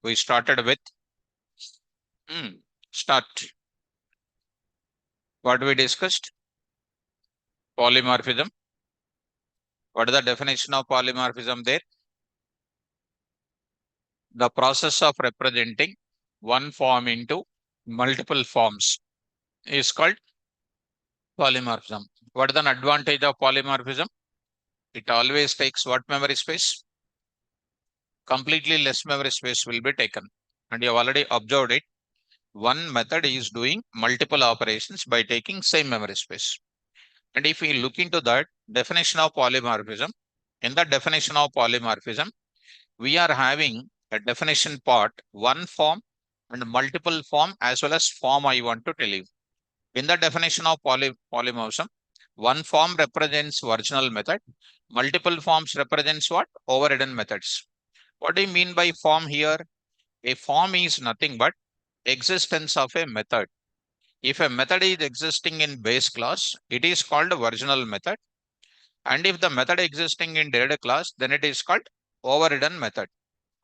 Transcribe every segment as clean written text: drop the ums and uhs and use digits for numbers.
We started with start. What we discussed? Polymorphism. What is the definition of polymorphism there? The process of representing one form into multiple forms is called polymorphism. What is the advantage of polymorphism? It always takes what memory space? Completely less memory space will be taken. And you have already observed it. One method is doing multiple operations by taking same memory space. And if we look into that definition of polymorphism, in the definition of polymorphism, we are having a definition part, one form and multiple form as well as form I want to tell you. In the definition of polymorphism, one form represents original method, multiple forms represents what? Overridden methods. What do you mean by form here? A form is nothing but existence of a method. If a method is existing in base class, it is called original method. And if the method existing in derived class, then it is called overridden method.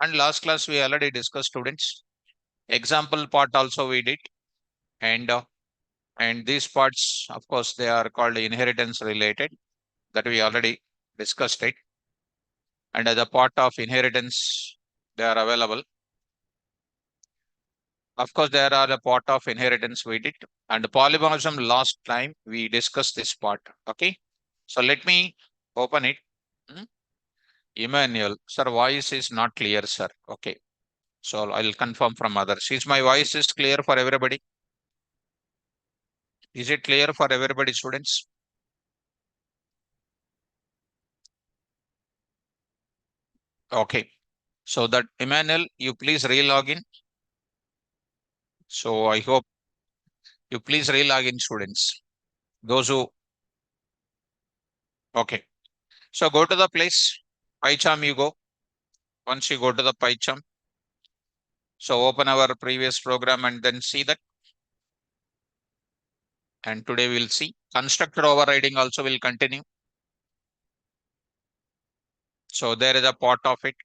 And last class we already discussed, students. Example part also we did. And these parts, of course, they are called inheritance related, that we already discussed it. And as a part of inheritance, they are available. Of course, there are a part of inheritance we did. And polymorphism last time we discussed this part. Okay. So let me open it. Emmanuel, sir, voice is not clear, sir. Okay. So I'll confirm from others. Is my voice is clear for everybody? Is it clear for everybody, students? Okay. So that Emmanuel, you please re-log in. So I hope you please re-log in, students. Those who, okay. So go to the place, PyCharm you go. Once you go to the PyCharm, so open our previous program and then see that. And today we'll see constructor overriding also will continue. So there is a part of it.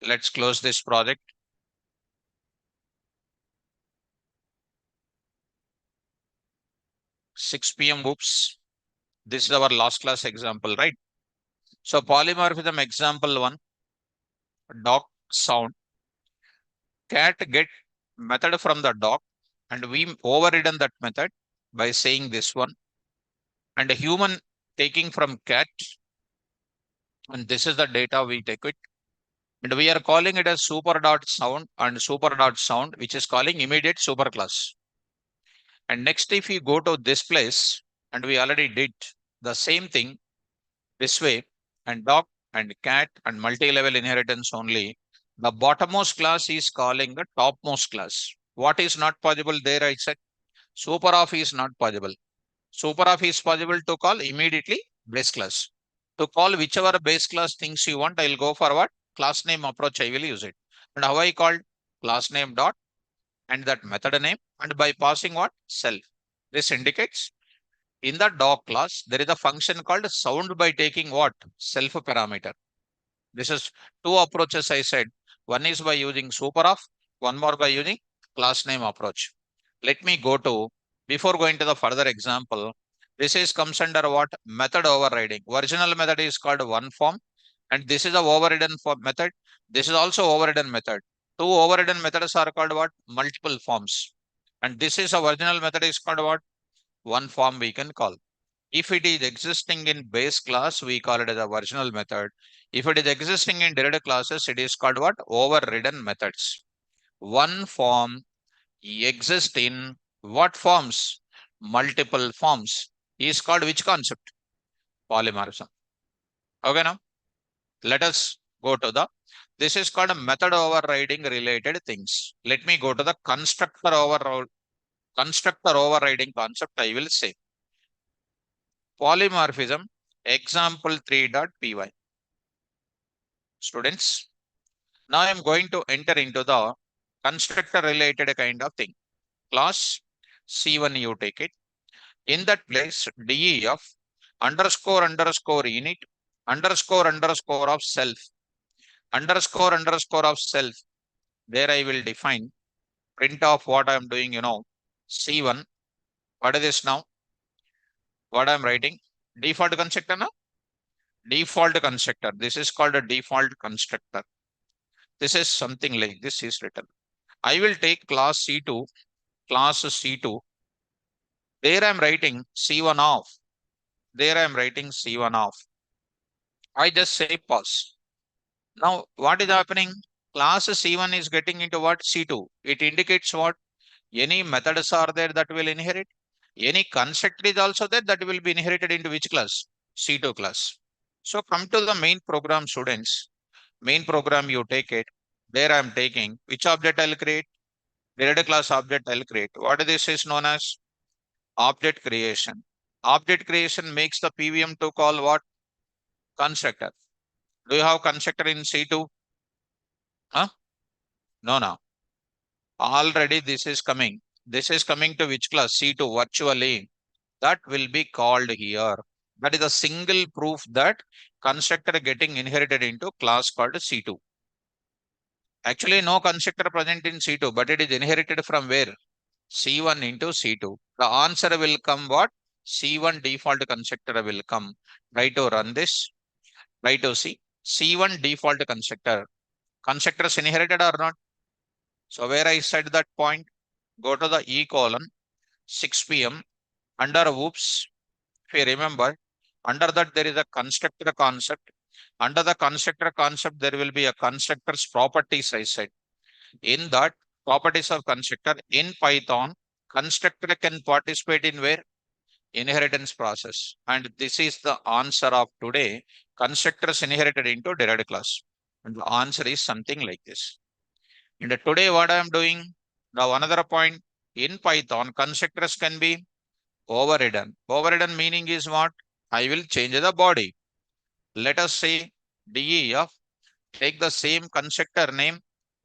Let's close this project. 6 p.m. Oops. This is our last class example, right? So polymorphism example 1, doc sound. Cat get method from the doc and we overridden that method by saying this one. And a human taking from cat. And this is the data we take it. And we are calling it as super dot sound and super dot sound, which is calling immediate superclass. And next, if you go to this place, and we already did the same thing this way, and dog and cat and multi-level inheritance only, the bottommost class is calling the topmost class. What is not possible there? I said super of is not possible. Super of is possible to call immediately base class. To call whichever base class things you want, I'll go for what? Class name approach, I will use it. And how I called class name dot and that method name and by passing what? Self. This indicates in the doc class, there is a function called sound by taking what? Self parameter. This is two approaches I said. One is by using super of, one more by using class name approach. Let me go to, before going to the further example, this is comes under what? Method overriding. Original method is called one form and this is a overridden for method. This is also overridden method. Two overridden methods are called what? Multiple forms. And this is a original method is called what? One form we can call. If it is existing in base class, we call it as a original method. If it is existing in derived classes, it is called what? Overridden methods. One form exists in what forms? Multiple forms. Is called which concept? Polymorphism. Okay, now let us go to the, this is called a method overriding related things. Let me go to the constructor overriding concept. I will say polymorphism example 3.py. Students, now I am going to enter into the constructor related kind of thing. Class C1 you take it. In that place, DEF underscore underscore init underscore underscore of self underscore underscore of self There I will define print of what I am doing, C1. What is this now? What I am writing? Default constructor now? Default constructor. This is called a default constructor. This is something like this is written. I will take class C2, class C2. There I am writing C1 off. There I am writing C1 off. I just say pause. Now, what is happening? Class C1 is getting into what? C2. It indicates what? Any methods are there that will inherit. Any constructor is also there that will be inherited into which class? C2 class. So come to the main program, students. Main program, you take it. There I am taking which object I'll create? Derived class object I'll create. What this is known as? Object creation. Object creation makes the PVM to call what? Constructor. Do you have constructor in C2? Huh? No, no. Already this is coming. This is coming to which class? C2 virtually. That will be called here. That is a single proof that constructor getting inherited into class called C2. Actually, no constructor present in C2, but it is inherited from where? C1 into C2. The answer will come what? C1 default constructor will come. Try to run this. Try to see. C1 default constructor. Constructors inherited or not? So where I said that point, go to the E colon, 6 p.m. Under whoops, if you remember, under that there is a constructor concept. Under the constructor concept, there will be a constructor's properties, I said. In that properties of constructor in Python, constructor can participate in where? Inheritance process. And this is the answer of today. Constructors inherited into derived class. And the answer is something like this. And today what I am doing, now another point, in Python, constructors can be overridden. Overridden meaning is what? I will change the body. Let us say DEF, take the same constructor name,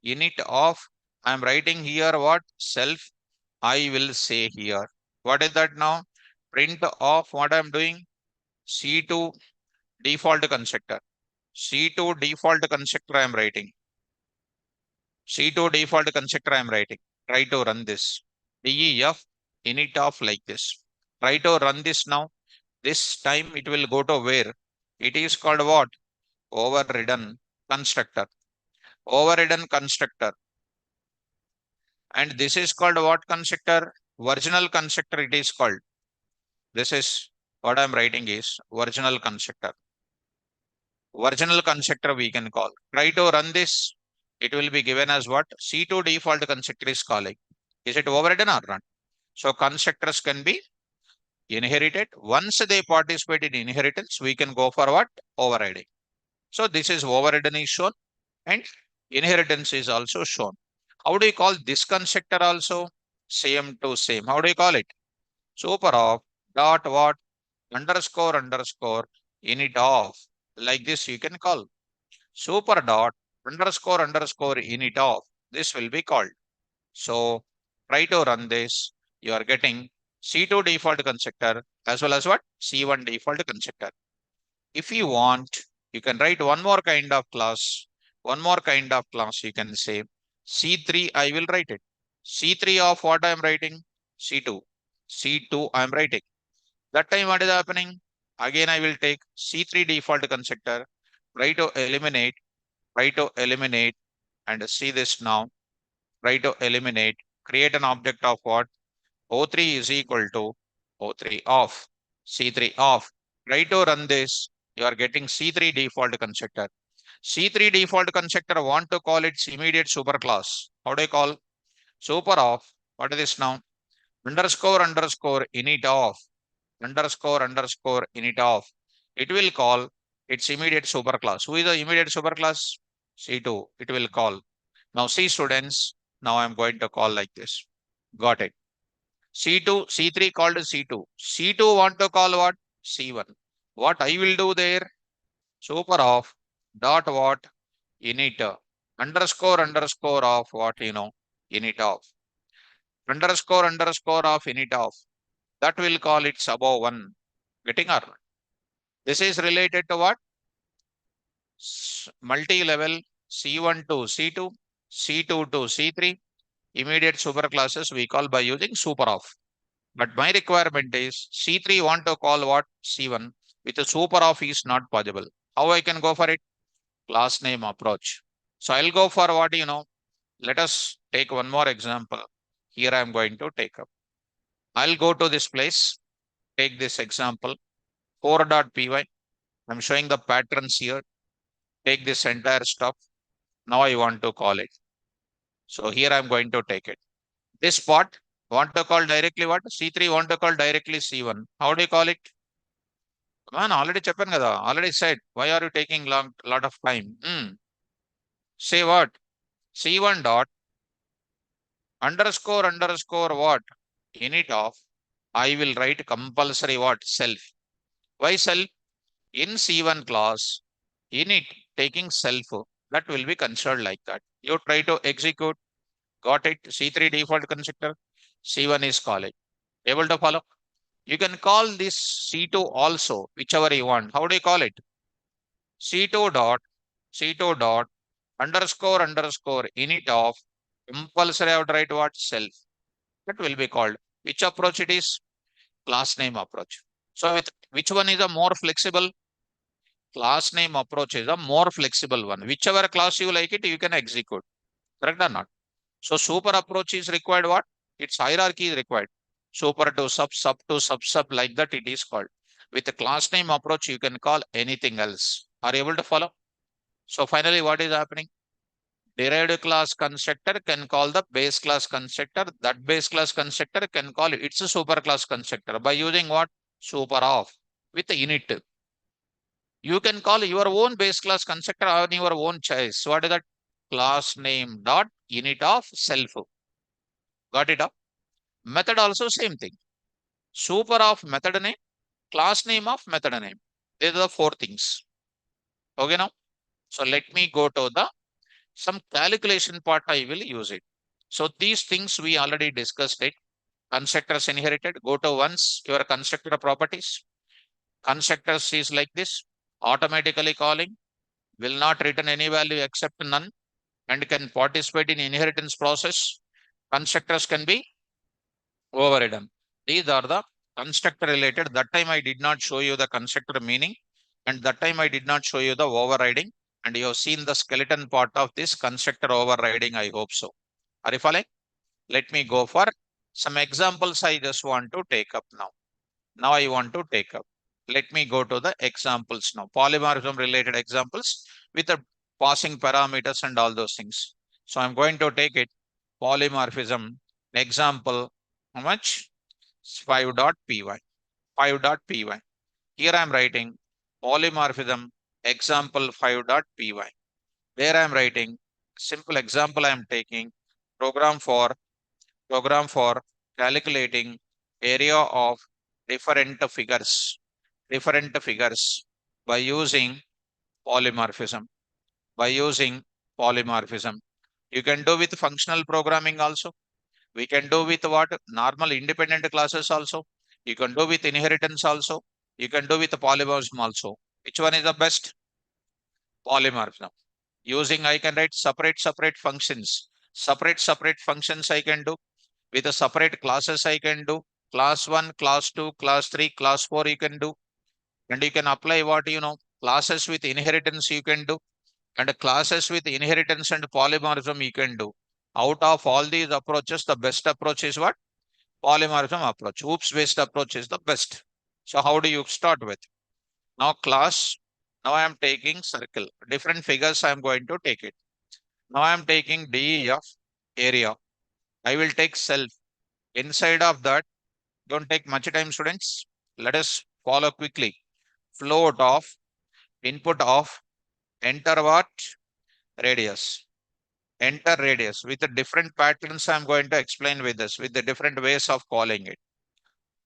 init of, I am writing here what? Self, I will say here. What is that now? Print of what I am doing? C2 default constructor. C2 default constructor I am writing. C2 default constructor I am writing. Try to run this. DEF init of like this. Try to run this now. This time it will go to where? It is called what? Overridden constructor. Overridden constructor. And this is called what constructor? Original constructor it is called. This is what I'm writing is original constructor. Original constructor we can call. Try to run this. It will be given as what? C2 default constructor is calling. Is it overridden or not? So constructors can be inherited. Once they participate in inheritance, we can go for what? Overriding. So this is overridden is shown and inheritance is also shown. How do you call this constructor also? Same to same. How do you call it? Super of dot what? Underscore underscore init of. Like this you can call. Super dot underscore underscore init of. This will be called. So try to run this. You are getting C2 default constructor as well as what? C1 default constructor. If you want, you can write one more kind of class. One more kind of class you can say C3 I will write it. C3 of what I am writing? C2. C2 I am writing. That time what is happening? Again I will take C3 default constructor, try to eliminate, and see this now. Try to eliminate, create an object of what? O3 is equal to O3 off, C3 off. Try to run this. You are getting C3 default constructor. C3 default constructor want to call its immediate superclass. How do I call? Super off. What is this now? Underscore underscore init off. Underscore underscore init off. It will call its immediate superclass. Who is the immediate superclass? C2. It will call. Now see students. Now I am going to call like this. Got it. C2, C3 called C2. C2 want to call what? C1. What I will do there? Super of dot what? Init underscore underscore of what init of underscore underscore of init of that will call it above 1. Getting or not? This is related to what? Multi-level C1 to C2. C2 to C3, immediate superclasses we call by using super of. But my requirement is C3 want to call what? C1 with a super of is not possible. How I can go for it? Class name approach. So I'll go for what Let us take one more example. Here I am going to take up. I'll go to this place, take this example, core.py. I'm showing the patterns here. Take this entire stuff. Now I want to call it. So here I'm going to take it. This part want to call directly what? C3 want to call directly C1. How do you call it? Man, already చెప్పాను కదా. Already said. Why are you taking lot of time? Say what? C1 dot underscore what? Init of. I will write compulsory what? Self. Why self? In C1 class, init taking self. That will be considered like that. You try to execute. Got it? C3 default constructor. C1 is calling. Able to follow? You can call this C2 also, whichever you want. How do you call it? C2 dot C2 dot underscore init of compulsory I would write what? Self. That will be called. Which approach it is? Class name approach. So with which one is a more flexible? Class name approach is a more flexible one. Whichever class you like it, you can execute. Correct or not? So super approach is required what? Its hierarchy is required. Super to sub to sub like that it is called. With the class name approach, you can call anything else. Are you able to follow? So finally, what is happening? Derived class constructor can call the base class constructor. That base class constructor can call it. It's a super class constructor by using what? Super of with the init. You can call your own base class constructor on your own choice. What is that? Class name dot init of self. Got it up? Method also same thing. Super of method name, class name of method name. These are the four things. Okay now. So let me go to the some calculation part. I will use it. So these things we already discussed it. Constructors inherited. Go to once your constructor properties. Constructors is like this. Automatically calling. Will not return any value except none and can participate in inheritance process. Constructors can be overridden. These are the constructor related. That time I did not show you the constructor meaning and that time I did not show you the overriding and you have seen the skeleton part of this constructor overriding. I hope so. Are you following? Let me go for some examples. I just want to take up now. Now I want to take up. Let me go to the examples now. Polymorphism related examples with the passing parameters and all those things. So I'm going to take it. Polymorphism example. How much? 5.py. 5.py. Here I'm writing polymorphism example 5.py. There I'm writing simple example I'm taking program for calculating area of different figures by using polymorphism. By using polymorphism. You can do with functional programming also. We can do with what? Normal independent classes also. You can do with inheritance also. You can do with polymorphism also. Which one is the best? Polymorphism. Using I can write separate functions. Separate functions I can do. With the separate classes I can do. Class 1, class 2, class 3, class 4 you can do. And you can apply what classes with inheritance you can do. And classes with inheritance and polymorphism you can do. Out of all these approaches, the best approach is what? Polymorphism approach. Oops based approach is the best. So how do you start with? Now class, now I am taking circle. Different figures I am going to take it. Now I am taking DEF area. I will take self. Inside of that, don't take much time students. Let us follow quickly. Float of, input of, enter what? Radius. Enter radius. With the different patterns I am going to explain with this, with the different ways of calling it.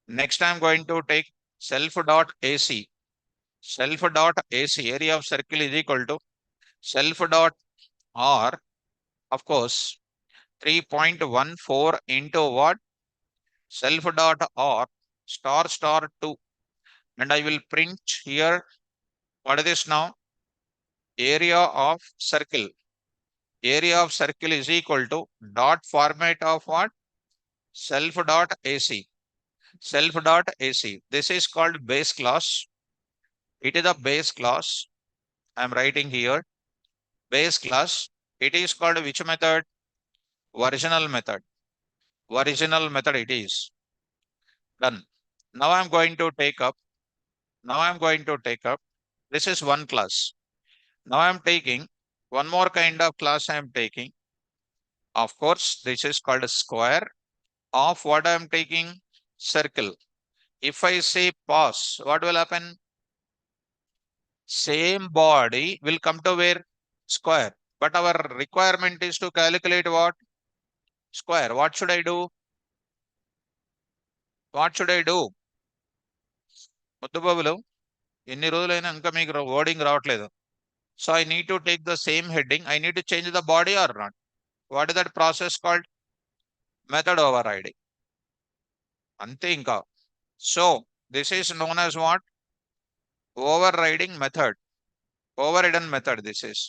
Next I am going to take self.ac. Self.ac area of circle is equal to self.r, of course, 3.14 into what? Self.r star 2. And I will print here, what is this now? Area of circle. area of circle is equal to dot format of what? Self dot AC. Self dot AC. This is called base class. It is a base class. I am writing here base class. It is called which method? Original method. Original method it is. Done. Now I'm going to take up. Now I'm going to take up. This is one class. Now I'm taking one more kind of class I am taking. Of course, this is called a square of what I am taking? Circle. If I say pause, what will happen? Same body will come to where? Square. But our requirement is to calculate what? Square. What should I do? What should I do? ముద్దుబాబులు ఎన్ని రోజులైనా ఇంకా మీకు wording రావట్లేదు. So I need to take the same heading. I need to change the body or not. What is that process called? Method overriding. Ante inka. So this is known as what? Overriding method. Overridden method this is.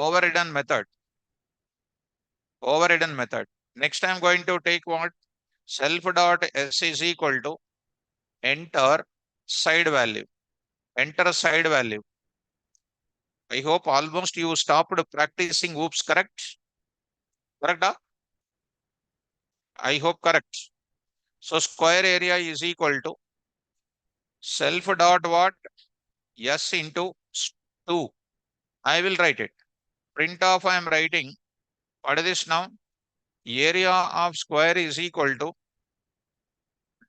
Overridden method. Overridden method. Next I'm going to take what? Self dot s is equal to enter side value. Enter side value. I hope almost you stopped practicing oops, correct? Correct? I hope correct. So square area is equal to self dot what? S into 2. I will write it. Print off I am writing. What is this now? Area of square is equal to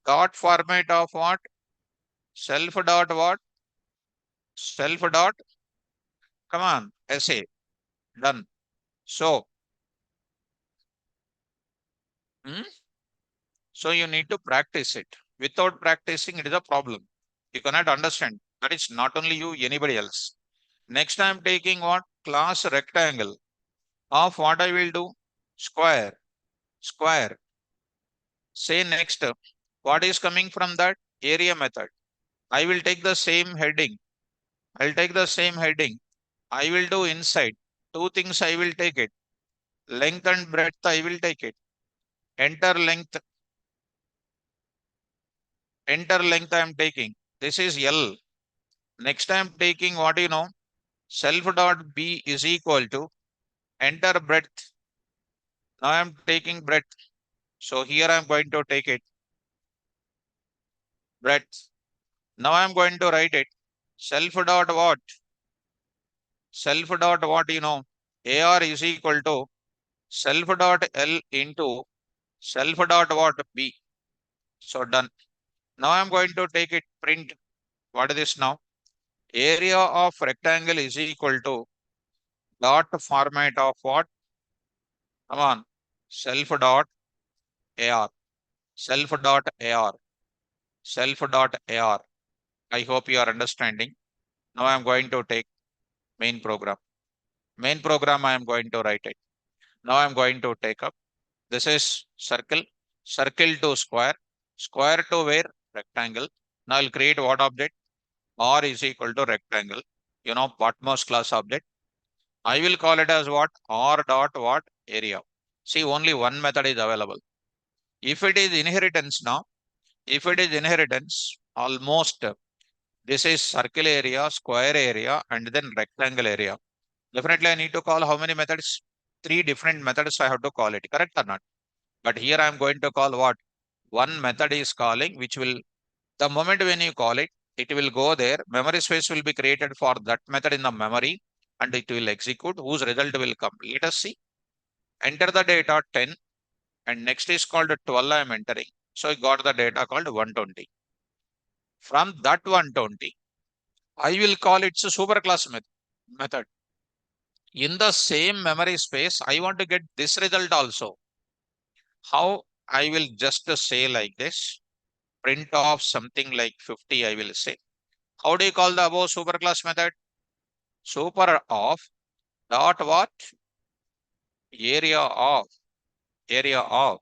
dot format of what? Self dot what? Self dot. Come on. SA. Done. So. So you need to practice it. Without practicing, it is a problem. You cannot understand. That is not only you, anybody else. Next I am taking what? Class rectangle. Of what I will do? Square. Square. Say next. What is coming from that? Area method. I will take the same heading. I'll take the same heading. I will do inside. Two things I will take it. Length and breadth I will take it. Enter length. Enter length I am taking. This is L. Next I am taking what you know. Self dot B is equal to enter breadth. Now I am taking breadth. So here I am going to take it. Breadth. Now I am going to write it. Self dot what? Self dot what you know. AR is equal to self dot L into self dot what? B. So done. Now I am going to take it print. What is this now? Area of rectangle is equal to dot format of what? Come on. Self dot AR. Self dot AR. Self dot AR. I hope you are understanding. Now I am going to take main program. Main program I am going to write it. Now I am going to take up. This is circle. Circle to square. Square to where? Rectangle. Now I'll create what object? R is equal to rectangle. You know, bottommost class object. I will call it as what? R dot what? Area. See, only one method is available. If it is inheritance now, if it is inheritance, almost this is circle area, square area, and then rectangle area. Definitely I need to call how many methods? 3 different methods I have to call it, correct or not? But here I am going to call what? One method is calling, which will, the moment when you call it, it will go there. Memory space will be created for that method in the memory and it will execute whose result will come. Let us see. Enter the data 10 and next is called 12 I am entering. So I got the data called 120. From that 120, I will call it a superclass method. In the same memory space, I want to get this result also. How? I will just say like this, print off something like 50, I will say. How do you call the above superclass method? Super of dot what? Area of. Area of.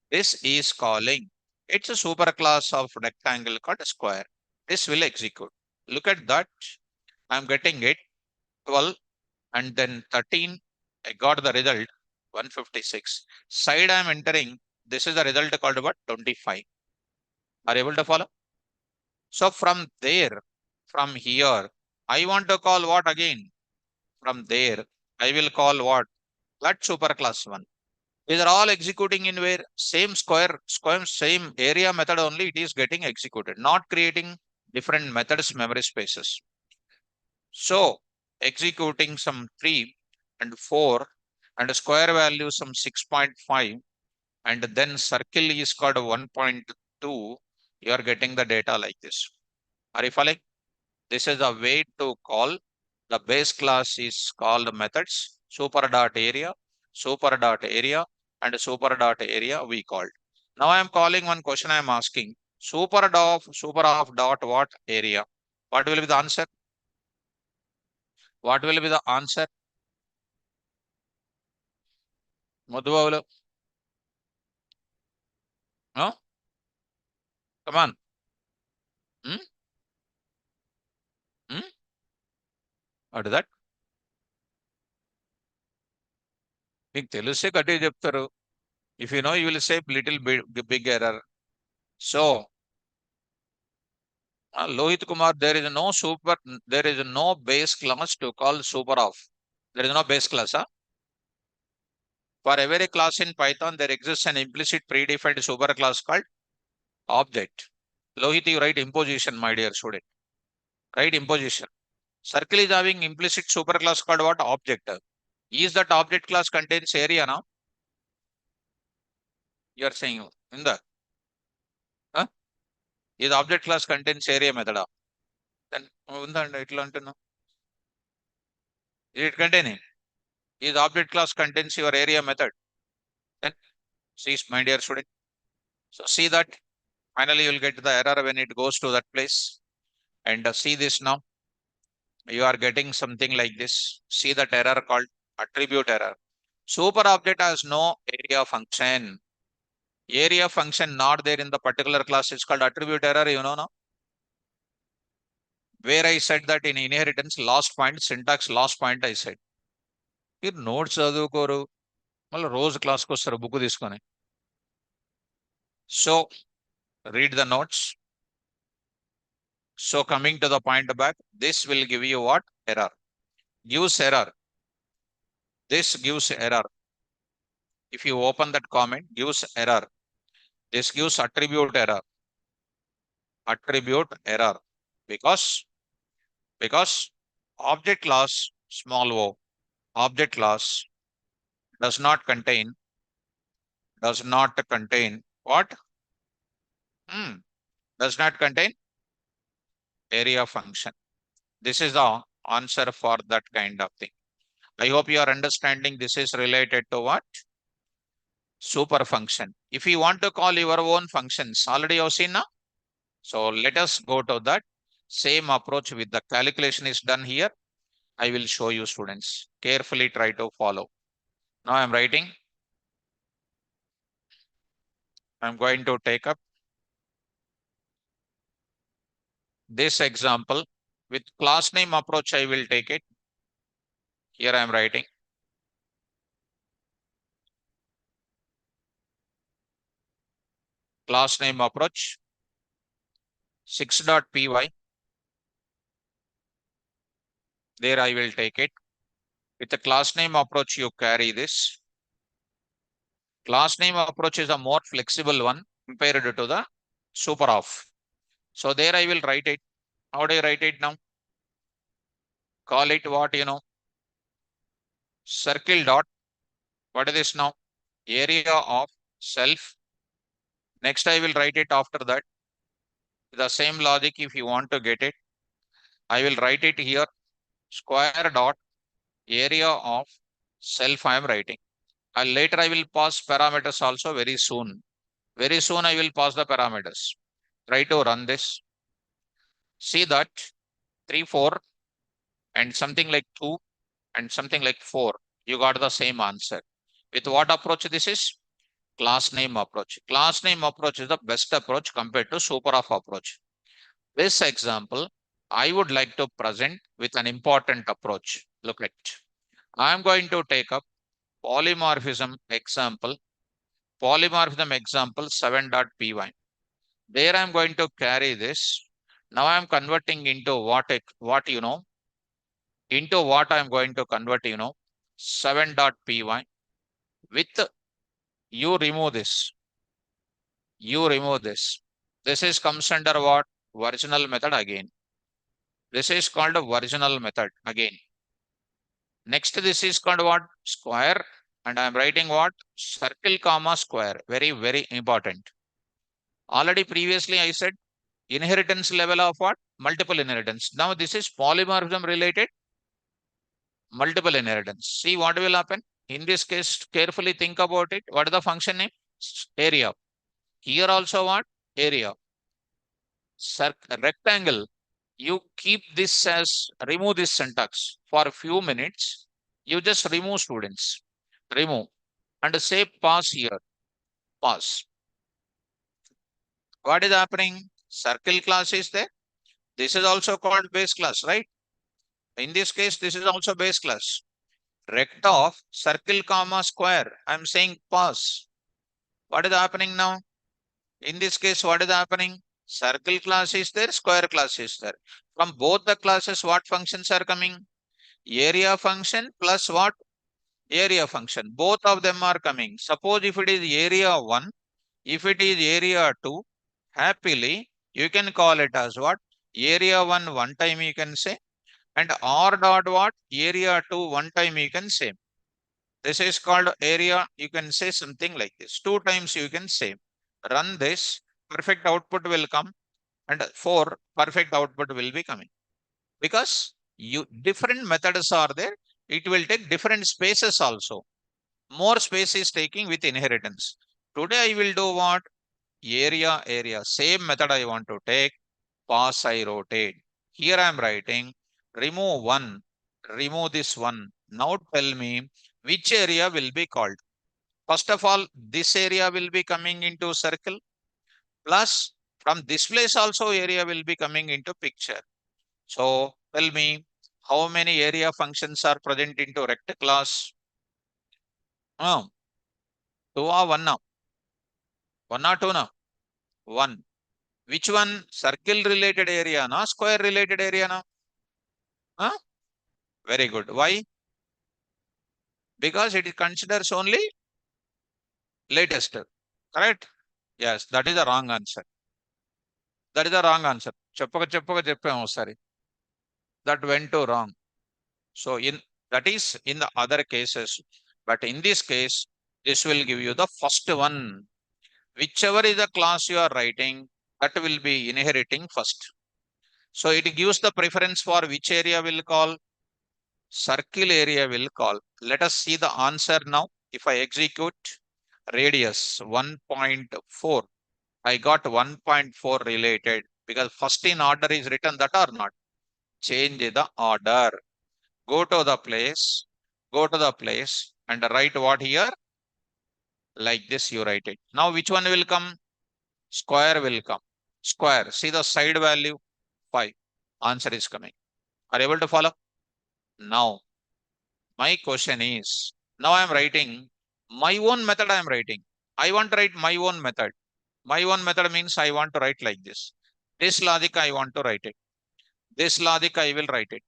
This is calling. It's a superclass of rectangle called square. This will execute. Look at that. I'm getting it 12 and then 13 I got the result 156. Side I am entering. This is the result called what? 25. Are you able to follow? So from there, from here, I want to call what again? From there, I will call what? That superclass one. These are all executing in where same same area method only it is getting executed, not creating different methods, memory spaces. So executing some 3 and 4 and square value some 6.5 and then circle is called 1.2, you are getting the data like this. Are you following? This is a way to call the base class is called methods, super dot area, and super dot area we called. Now I am calling one question I am asking super of dot what area? What will be the answer? What will be the answer? Madhu, no? Come on. Hmm? Hmm? What is that? మీకు తెలిస్తే గట్టిగా చెప్తారు. If you know, you will say little big error. So, Lohit Kumar, there is no base class to call super of. There is no base class. Huh? For every class in Python, there exists an implicit predefined super class called object. Lohit, you write imposition, my dear student. Write imposition. Circle is having implicit superclass called what? Object. Is that object class contains area now? You are saying in the huh? Is object class contains area method? Then is it containing? Is object class contains your area method? Then see, my dear student. So see that finally you will get the error when it goes to that place. And see this now. You are getting something like this. See that error called attribute error. Super object has no area function. Area function not there in the particular class is called attribute error, you know now. Where I said that in inheritance, last point, syntax last point I said. మీరు notes చదువుకోరు మళ్ళీ రోజు క్లాస్కి వస్తారు book తీసుకొని. So read the notes. So coming to the point back, this will give you what? Error. Gives error. This gives error. If you open that comment, gives error. This gives attribute error. Attribute error. Because object class small o, object class does not contain what? Does not contain area function. This is the answer for that kind of thing. I hope you are understanding this is related to what? Super function. If you want to call your own functions, already you have seen now. So let us go to that. Same approach with the calculation is done here. I will show you students. Carefully try to follow. Now I am writing. I'm going to take up this example with class name approach. I will take it. Here I am writing. Class name approach 6.py. There I will take it. With the class name approach, you carry this. Class name approach is a more flexible one compared to the super of. So there I will write it. How do I write it now? Call it what you know. Circle dot. What is this now? Area of self. Next I will write it after that. The same logic if you want to get it. I will write it here. Square dot area of self I am writing. And later I will pass parameters also very soon. Very soon I will pass the parameters. Try to run this. See that 3, 4 and something like 2 and something like 4. You got the same answer. With what approach this is? Class name approach. Class name approach is the best approach compared to super of approach. This example, I would like to present with an important approach. Look at it. I am going to take up polymorphism example 7.py. There I am going to carry this. Now I am converting into what into what I am going to convert 7.py with you remove this. This is comes under what? Virginal method again. This is called a virginal method again. Next, this is called what? Square. And I am writing what? Circle comma square. Very, very important. Already previously I said inheritance level of what? Multiple inheritance. Now this is polymorphism related multiple inheritance. See what will happen? In this case, carefully think about it. What is the function name? Area. Here also what? Area. Rectangle. You keep this as, remove this syntax for a few minutes. You just remove students. Remove. And say pass here. Pass. What is happening? Circle class is there. This is also called base class, right? In this case, this is also base class. Rect of circle comma square. I'm saying pass. What is happening now? In this case, what is happening? Circle class is there, square class is there. From both the classes, what functions are coming? Area function plus what? Area function. Both of them are coming. Suppose if it is area 1, if it is area 2, happily, you can call it as what? Area 1 one time you can say, and r dot what? Area 2 one time you can say. This is called area. You can say something like this. 2 times you can say. Run this. Perfect output will come. And 4 perfect output will be coming. Because different methods are there. It will take different spaces also. More space is taking with inheritance. Today I will do what? Area. Same method I want to take. Pass I rotate. Here I am writing. Remove 1. Remove this 1. Now tell me which area will be called. First of all, this area will be coming into circle. Plus, from this place also area will be coming into picture. So, tell me how many area functions are present into rect class? 2 or 1 now? 1 or 2 now? 1. Which one? Circle related area na? Square related area na? Huh? Very good. Why? Because it considers only latest. Correct? Yes, that is the wrong answer. That is the wrong answer. Cheppam sorry. That went to wrong. So that is in the other cases. But in this case, this will give you the first one. Whichever is the class you are writing, that will be inheriting first. So it gives the preference for which area will call. Circle area will call. Let us see the answer now. If I execute radius 1.4, I got 1.4 related because first in order is written that or not. Change the order. Go to the place and write what here? Like this you write it. Now which one will come? Square will come. Square. See the side value? 5. Answer is coming. Are you able to follow? Now, my question is, now I am writing my own method I am writing. I want to write my own method. My own method means I want to write like this. This logic I want to write it. This logic I will write it.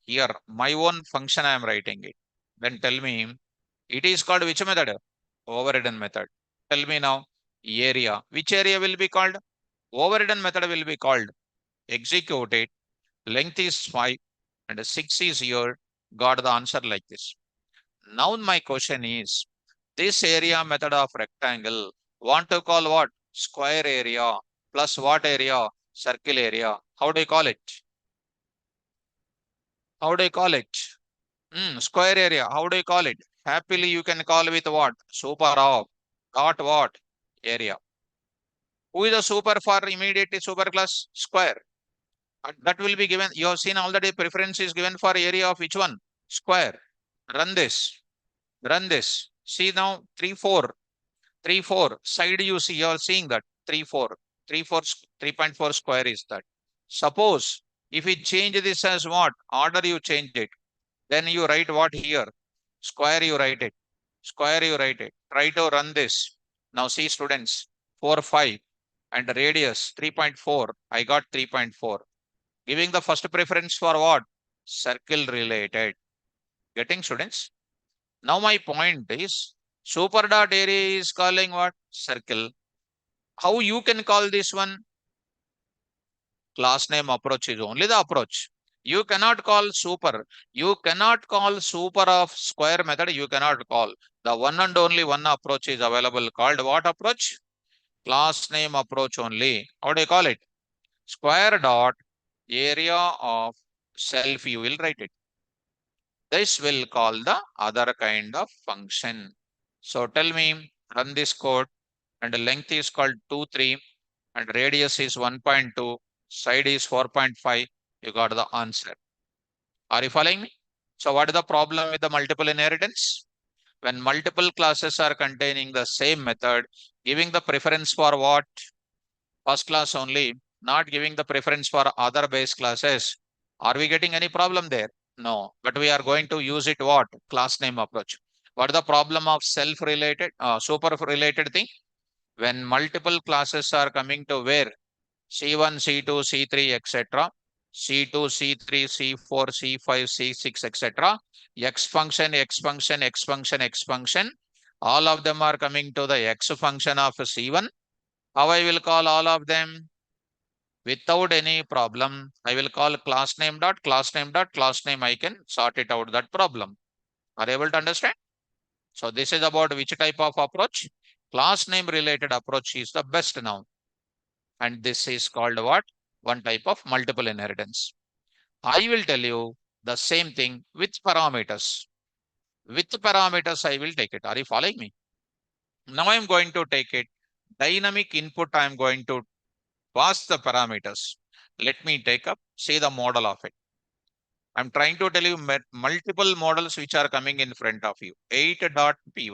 Here, my own function I am writing it. Then tell me, it is called which method? Overridden method. Tell me now, area. Which area will be called? Overridden method will be called. Execute it. Length is 5 and 6 is here. Got the answer like this. Now my question is, this area method of rectangle, want to call what? Square area plus what area? Circle area. How do you call it? How do you call it? Square area. How do you call it? Happily you can call with what? Super of dot what? Area. Who is the super for immediately super class? Square. That will be given. You have seen already preference is given for area of which one? Square. Run this. Run this. See now 3, 4. 3, 4. Side you see, you are seeing that 3, 4. 3.4 square is that. Suppose if we change this as what? Order you change it. Then you write what here? Square you write it. Square you write it. Try to run this. Now see students, 4, 5 and radius 3.4. I got 3.4. Giving the first preference for what? Circle related. Getting students? Now my point is super dot area is calling what? Circle. How you can call this one? Class name approach is only the approach. You cannot call super. You cannot call super of square method. You cannot call. The one and only one approach is available called what approach? Class name approach only. How do you call it? Square dot area of self. You will write it. This will call the other kind of function. So tell me, run this code and the length is called 2, 3 and radius is 1.2, side is 4.5. You got the answer. Are you following me? So what is the problem with the multiple inheritance? When multiple classes are containing the same method, giving the preference for what? First class only, not giving the preference for other base classes. Are we getting any problem there? No, but we are going to use it what? Class name approach. What is the problem of self-related, super-related thing? When multiple classes are coming to where? C1, C2, C3, etc. C2, C3, C4, C5, C6, etc. X function, X function, X function, X function. All of them are coming to the X function of C1. How I will call all of them? Without any problem, I will call class name dot class name dot class name. I can sort it out that problem. Are you able to understand? So this is about which type of approach? Class name related approach is the best now. And this is called what? One type of multiple inheritance. I will tell you the same thing with parameters. With parameters, I will take it. Are you following me? Now I'm going to take it. Dynamic input, I'm going to pass the parameters. Let me take up, see the model of it. I'm trying to tell you multiple models which are coming in front of you. 8.py.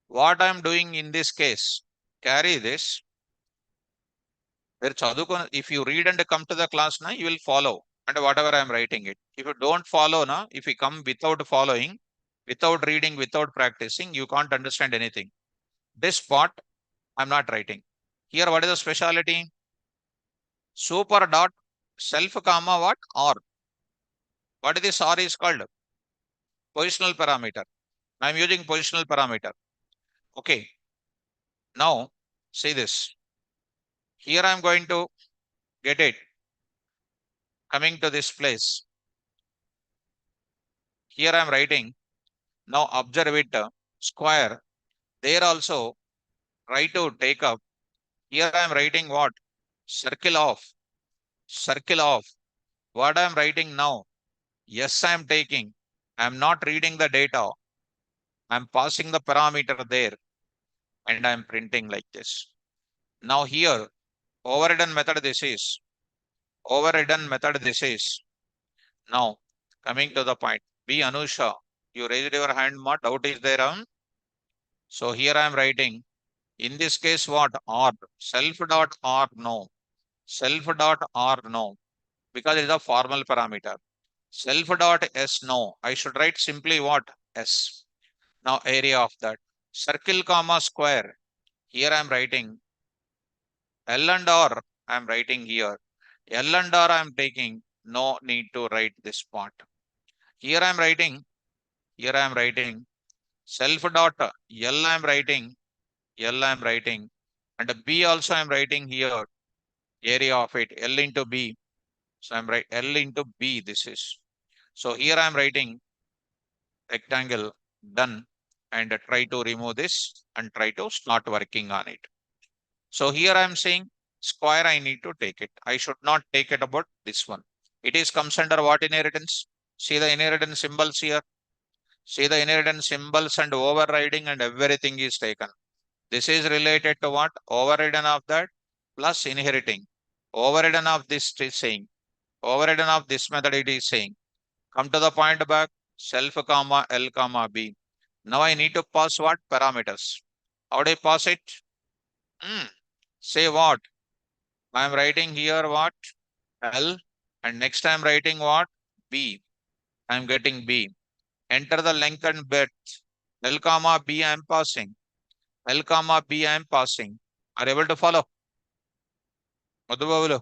What I'm doing in this case, carry this. If you read and come to the class now, you will follow and whatever I'm writing it. If you don't follow now, if you come without following, without reading, without practicing, you can't understand anything. This part I'm not writing. Here, what is the speciality? Super dot self comma what? Or. What is this or is called? Positional parameter. I'm using positional parameter. Okay. Now, see this. Here I'm going to get it. Coming to this place. Here I'm writing. Now observe it. Square. There also try to take up. Here I'm writing what? Circle of. Circle of. What I'm writing now? Yes, I'm taking. I'm not reading the data. I'm passing the parameter there and I'm printing like this. Now here, overridden method this is. Overridden method this is. Now, coming to the point. B. Anusha, you raised your hand, what doubt is there on? So here I am writing, in this case what? Or, self dot or no. Self dot or no, because it is a formal parameter. Self dot s no, I should write simply what? S. Now area of that. Circle comma square, here I am writing L and R, I am writing here. L and R I am taking, no need to write this part. Here I am writing, self dot L I am writing, and B also I am writing here, area of it, L into B. So I'm writing L into B, this is. So here I am writing rectangle, done, and try to remove this and try to start working on it. So here I am saying square, I need to take it. I should not take it about this one. It is comes under what inheritance? See the inheritance symbols here. See the inheritance symbols and overriding and everything is taken. This is related to what? Overridden of that plus inheriting. Overridden of this is saying. Overridden of this method it is saying. Come to the point back. Self comma L comma B. Now I need to pass what? Parameters. How do I pass it? Say what? I am writing here what? L, and next I am writing what? B. I am getting B. Enter the length and breadth. L comma B I am passing. L comma B I am passing. Are you able to follow? Madhu Babulo.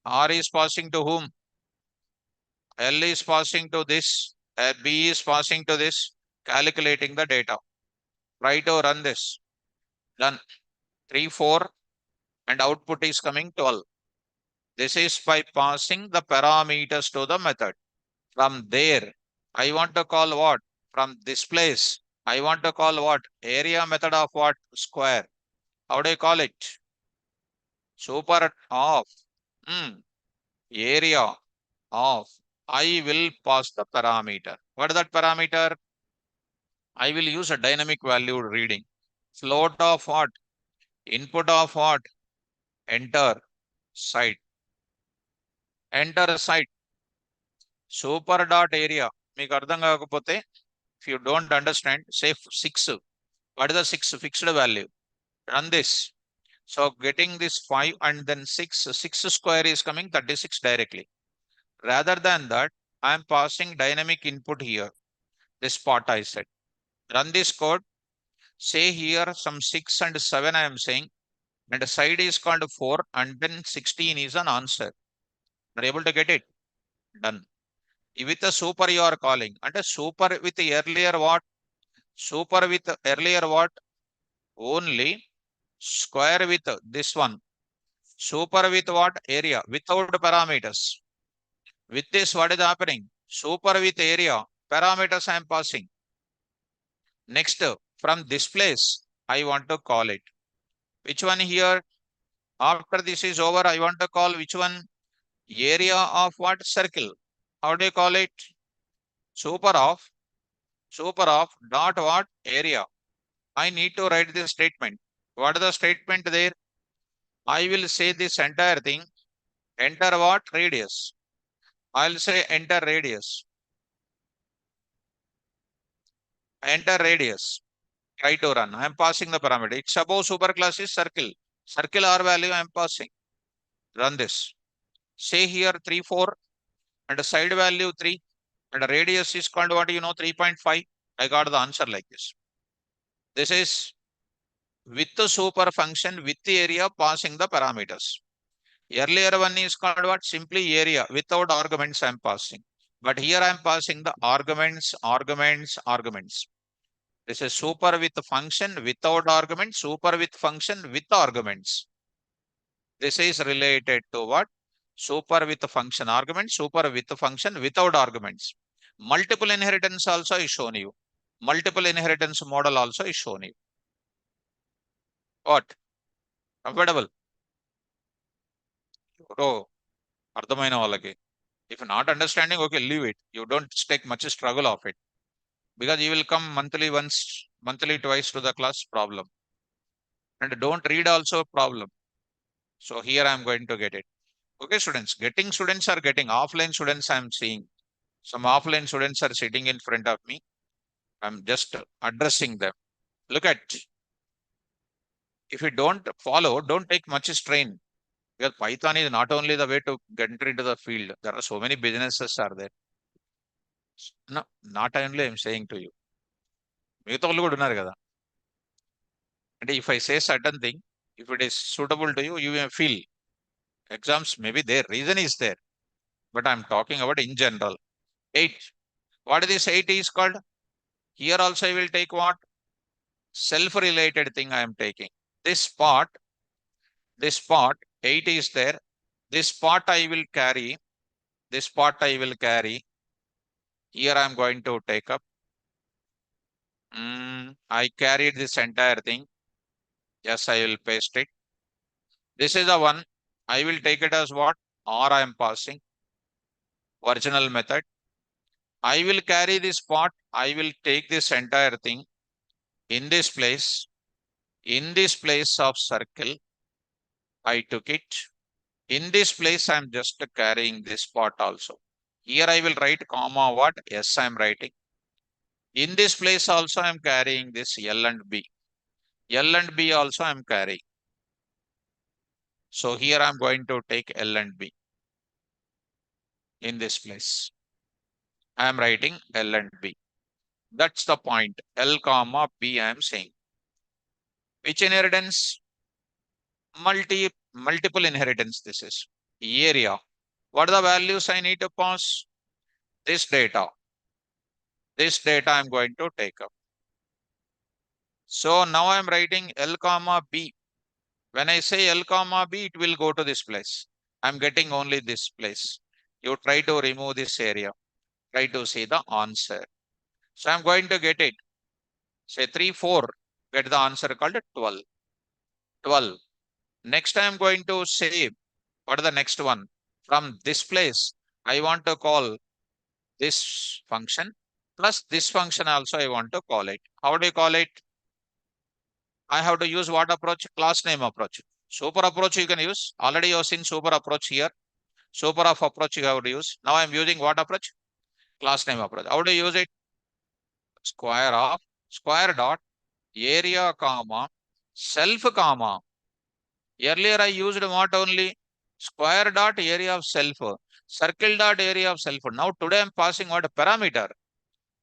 R is passing to whom? L is passing to this. B is passing to this. Calculating the data. Try to run this. Done. 3, 4 and output is coming 12. This is by passing the parameters to the method. From there, I want to call what? From this place, I want to call what? Area method of what? Square. How do you call it? Super of area of. I will pass the parameter. What is that parameter? I will use a dynamic value reading. Float of what? Input of what? Enter site. Enter site. Super dot area. మీకు అర్థం కాకపోతే if you don't understand, say 6. What is the 6 fixed value? Run this. So getting this 5 and then 6, 6 square is coming 36 directly. Rather than that, I am passing dynamic input here. This part I said. Run this code. Say here some 6 and 7 I am saying. And the side is called 4 and then 16 is an answer. Are you able to get it? Done. With the super you are calling. And a super with the earlier what? Super with earlier what? Only square with this one. Super with what? Area without parameters. With this, what is happening? Super with area. Parameters I am passing. Next, from this place, I want to call it. Which one here? After this is over, I want to call which one? Area of what? Circle. How do you call it? Super of dot what? Area. I need to write this statement. What is the statement there? I will say this entire thing. Enter what? Radius. I'll say enter radius. Enter radius. Try to run. I am passing the parameter. It's above superclass is circle. Circle R value I am passing. Run this. Say here 3, 4 and a side value 3 and a radius is called what 3.5. I got the answer like this. This is with the super function with the area passing the parameters. Earlier one is called what? Simply area without arguments I am passing. But here I am passing the arguments. This is super with function without arguments, super with function with arguments. This is related to what? Super with function argument, super with function without arguments. Multiple inheritance also is shown you. Multiple inheritance model also is shown you. What? Comfortable? Oh, అర్థమైన వాళ్ళకి. If not understanding, okay, leave it. You don't take much struggle of it. Because you will come monthly once, monthly twice to the class, problem. And don't read also problem. So here I am going to get it. Okay, students, getting students are getting. Offline students I am seeing. Some offline students are sitting in front of me. I'm just addressing them. Look at, if you don't follow, don't take much strain. Because Python is not only the way to get into the field. There are so many businesses are there. No, not only I'm saying to you. మిగతా వాళ్ళు కూడా ఉన్నారు కదా. అంటే if I say certain thing, if it is suitable to you, you may feel. Exams maybe there, reason is there. But I'm talking about in general. 8. What is this 8 is called? Here also I will take what? Self-related thing I am taking. This part, 8 is there. This part I will carry. This part I will carry. Here I am going to take up. I carried this entire thing. Yes, I will paste it. This is the one. I will take it as what? Or I am passing. Original method. I will carry this part. I will take this entire thing in this place. In this place of circle, I took it. In this place, I am just carrying this part also. Here I will write comma what? Yes, I am writing. In this place also, I am carrying this L and B. L and B also I am carrying. So here I am going to take L and B in this place. I am writing L and B. That's the point. L comma B I am saying. Which inheritance? Multiple inheritance this is. Area. What are the values I need to pass? This data. This data I'm going to take up. So now I'm writing L comma B. When I say L comma B, it will go to this place. I'm getting only this place. You try to remove this area. Try to see the answer. So I'm going to get it. Say 3, 4. Get the answer called 12. 12. Next I'm going to say, what is the next one? From this place, I want to call this function plus this function also I want to call it. How do you call it? I have to use what approach? Class name approach. Super approach you can use. Already you have seen super approach here. Super of approach you have to use. Now I'm using what approach? Class name approach. How do you use it? Square of square dot area comma self comma. Earlier I used what only? Square dot area of self. Circle dot area of self. Now today I'm passing what? Parameter.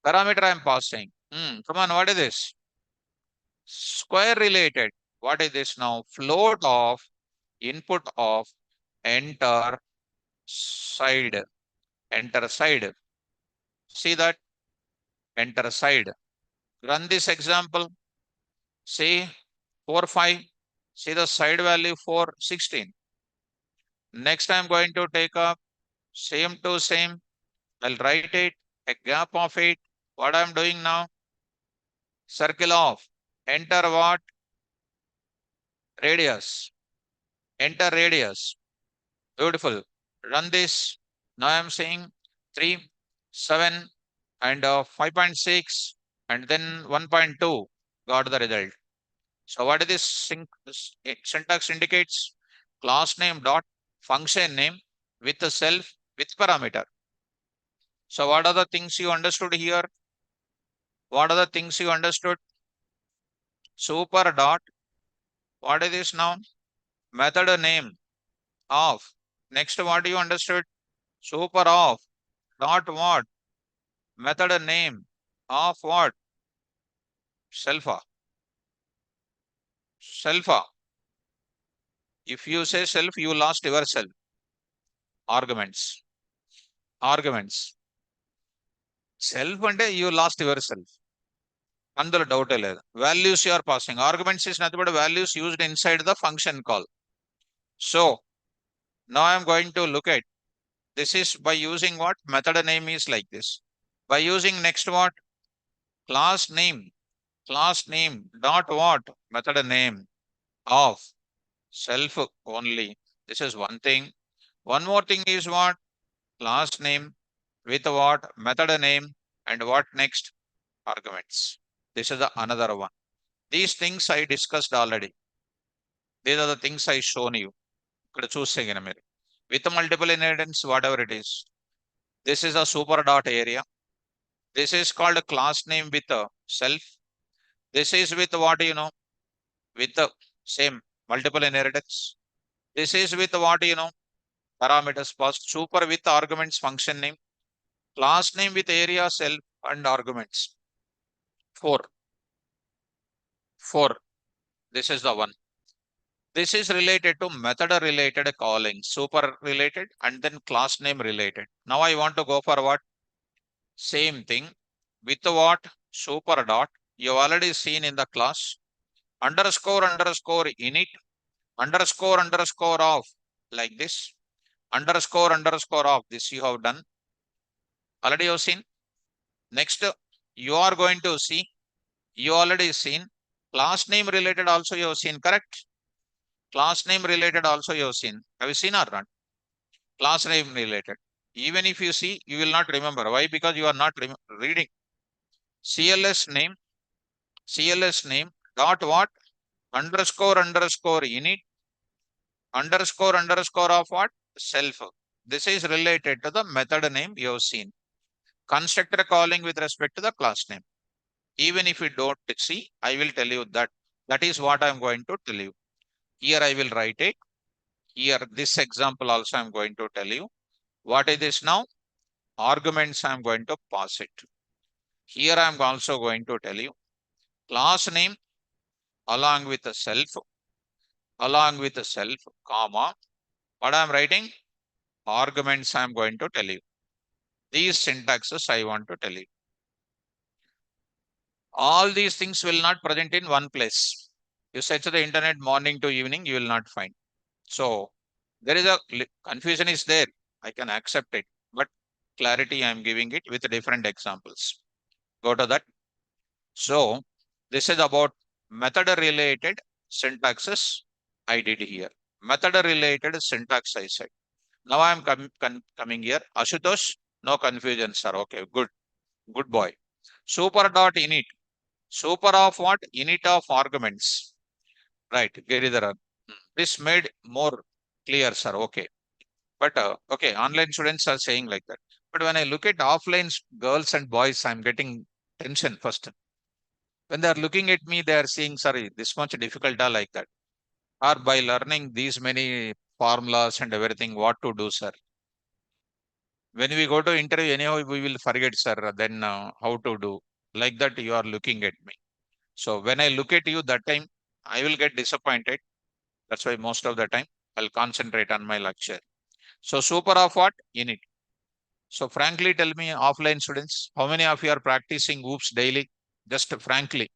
Parameter I'm passing. Come on, what is this? Square related. What is this now? Float of input of enter side. Enter side. See that? Enter side. Run this example. See 4, 5. See the side value 4, 16. Next I'm going to take up same to same. I'll write it, a gap of it. What I'm doing now? Circle off. Enter what? Radius. Enter radius. Beautiful. Run this. Now I'm saying 3, 7 and 5.6 and then 1.2 got the result. So what is this syntax indicates? Class name dot function name with a self with parameter. So what are the things you understood here? What are the things you understood? Super dot. What is this now? Method name of. Next, what you understood? Super of dot what? Method name of what? Selfa. Selfa. If you say self, you lost yourself. Arguments. Arguments. Self and you lost yourself. అందులో డౌటే లేదు. Values you are passing. Arguments is nothing but values used inside the function call. So now I am going to look at this is by using what? Method name is like this. By using next what? Class name. Class name dot what? Method name of self only. This is one thing. One more thing is what? Class name with what? Method name and what next? Arguments. This is the another one. These things I discussed already. These are the things I shown you. With multiple inheritance, whatever it is. This is a super dot area. This is called a class name with a self. This is with what you know? With the same multiple inheritance. This is with what you know? Parameters passed. Super with arguments function name. Class name with area, self and arguments. 4. 4. This is the one. This is related to method related calling, super related and then class name related. Now I want to go for what? Same thing with what? Super dot. You already seen in the class. Underscore init. Underscore of like this. Underscore of this you have done. Already you have seen. Next, you are going to see. You already seen. Class name related also you have seen, correct? Class name related also you have seen. Have you seen or not? Class name related. Even if you see, you will not remember. Why? Because you are not reading. CLS name dot what? Underscore init. Underscore of what? Self. This is related to the method name you have seen. Constructor calling with respect to the class name. Even if you don't see, I will tell you that. That is what I am going to tell you. Here I will write it. Here this example also I am going to tell you. What is this now? arguments I am going to pass it. Here I am also going to tell you class name along with the self, comma, what I am writing? Arguments I am going to tell you. These syntaxes I want to tell you. All these things will not present in one place. You search the internet morning to evening, you will not find. So there is a confusion is there. I can accept it, but clarity I am giving it with different examples. Go to that. So this is about method related syntaxes I did here. Method related syntax I said. Now I am coming here. Ashutosh, no confusion, sir. Okay, good boy. Super dot init. Super of what? Init of arguments. Right, Giridharan. This made more clear, sir. Okay. But okay, online students are saying like that. But when I look at offline girls and boys, I'm getting tension first. When they are looking at me, they are saying, sorry, this much difficult like that. Or by learning these many formulas and everything, what to do, sir? When we go to interview, anyhow, we will forget, sir, then how to do. Like that, you are looking at me. So when I look at you that time, I will get disappointed. That's why most of the time I'll concentrate on my lecture. So super of what? Init. So frankly, tell me offline students, how many of you are practicing OOPS daily? Just frankly,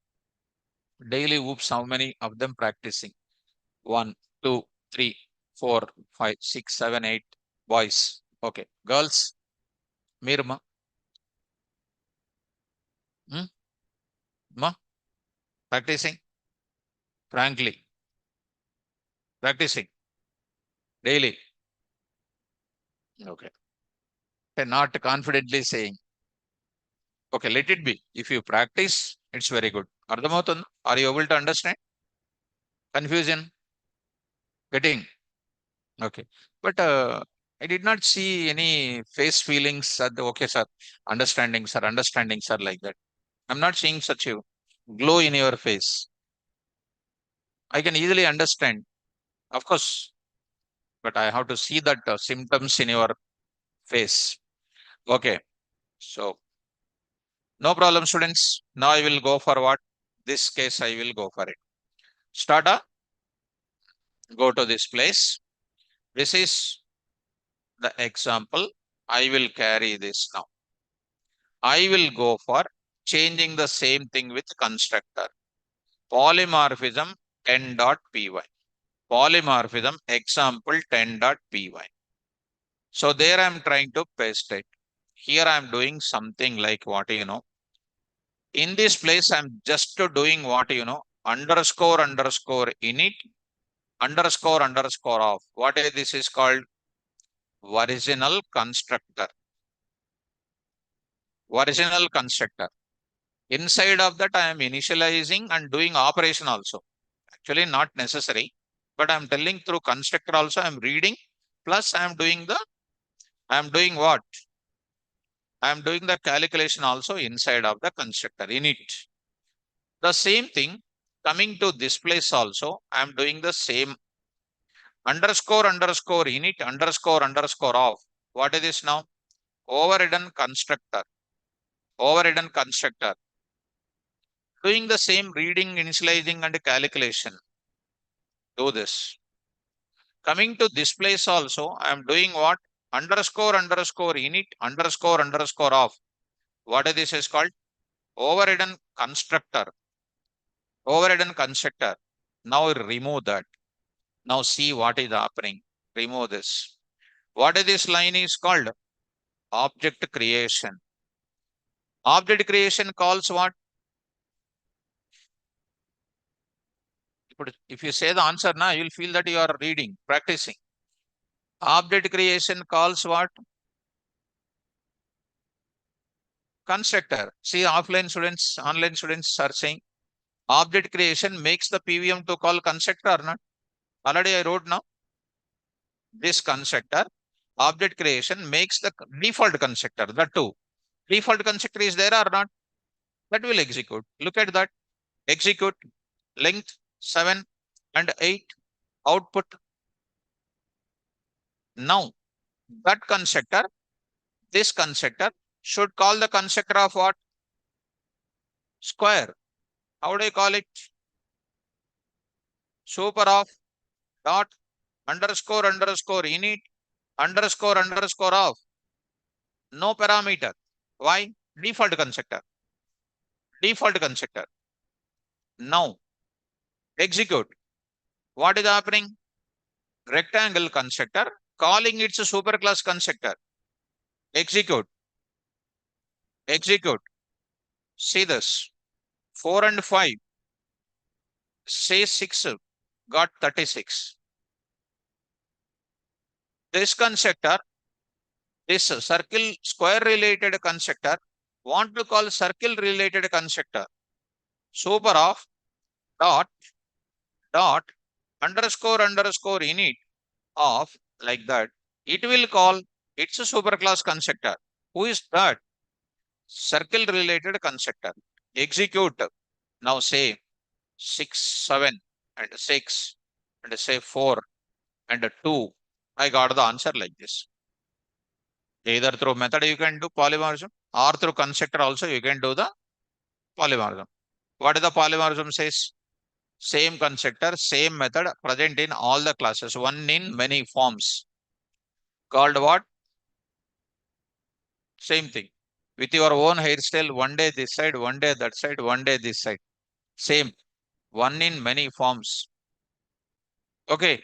daily OOPS, how many of them practicing? 1, 2, 3, 4, 5, 6, 7, 8 boys. Okay. Girls, Mirma, hmm? Ma, practicing? Frankly, practicing daily. Okay. And not confidently saying. Okay, let it be. If you practice, it's very good. Ardhamautunదా? Are you able to understand? Confusion? Getting? Okay. But I did not see any face feelings at the okay, sir. Understanding, sir, like that. I'm not seeing such a glow in your face. I can easily understand, of course, but I have to see that symptoms in your face. Okay. So, no problem, students. Now I will go for what? This case, I will go for it. Start a, go to this place. This is the example. I will carry this now. I will go for changing the same thing with constructor. Polymorphism 10.py. Polymorphism example 10.py. So there I am trying to paste it. Here I am doing something like what In this place I am just doing what underscore init underscore off. What is this is called? Original constructor. Original constructor. Inside of that, I am initializing and doing operation also. Actually, not necessary, but I'm telling through constructor also, I'm reading, plus I'm doing what? I'm doing the calculation also inside of the constructor init. The same thing coming to this place also, I'm doing the same underscore init underscore off. What is this now? Overridden constructor. Overridden constructor. Doing the same reading, initializing and calculation. Do this. Coming to this place also, I am doing what? Underscore init underscore off. What is this is called? Overridden constructor. Overridden constructor. Now remove that. Now see what is happening. Remove this. What is this line is called? Object creation. Object creation calls what? If you say the answer now, you will feel that you are reading, practicing. Object creation calls what? Constructor. See, offline students, online students are saying object creation makes the PVM to call constructor or not. Already I wrote now. This constructor, object creation makes the default constructor, that too. Default constructor is there or not? That will execute. Look at that. Execute length 7 and 8 output. Now that constructor this constructor should call the constructor of what? Square. How do you call it? Super of dot underscore underscore init underscore underscore of. No parameter. Why? Default constructor. Default constructor. Now execute. What is happening? Rectangle constructor calling its superclass constructor. Execute. Execute. See this. 4 and 5. Say 6 got 36. This constructor, this circle square related constructor, want to call circle related constructor. Super of dot dot underscore underscore init of, like that. It will call its superclass constructor. Who is that? Circle related constructor. Execute. Now say 6, 7 and 6 and say 4 and 2. I got the answer like this. Either through method you can do polymorphism or through constructor also you can do the polymorphism. What is the polymorphism says? Same constructor, same method present in all the classes, one in many forms. Called what? Same thing. With your own hairstyle, one day this side, one day that side, one day this side. Same. One in many forms. Okay.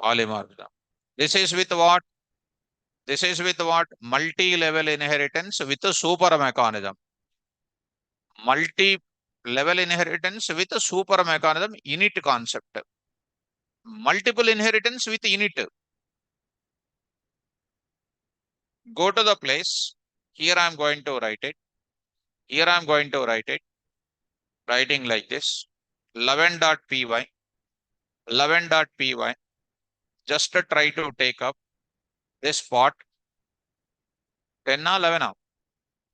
Polymorphism. This is with what? This is with what? Multi-level inheritance with a super mechanism. Multi-level inheritance with a super mechanism, init concept. Multiple inheritance with init. Go to the place. Here I am going to write it. Here I am going to write it. Writing like this. 11.py. 11.py. Just to try to take up this part. 10 or 11 now.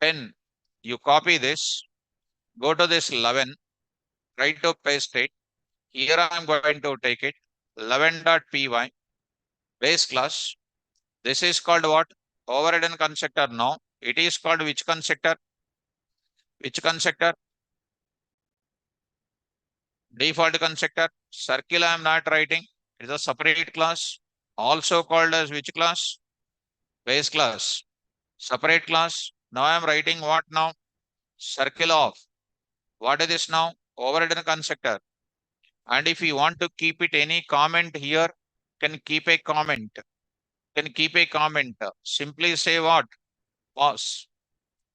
10. You copy this. Go to this 11. Try to paste it. Here I am going to take it. 11.py. Base class. This is called what? Overridden constructor. No. It is called which constructor? Which constructor? Default constructor. Circle I am not writing. It is a separate class. Also called as which class? Base class. Separate class. Now I am writing what now? Circle of. What is this now? Overridden constructor. And if you want to keep it any comment here, can keep a comment. Can keep a comment. Simply say what? Pause.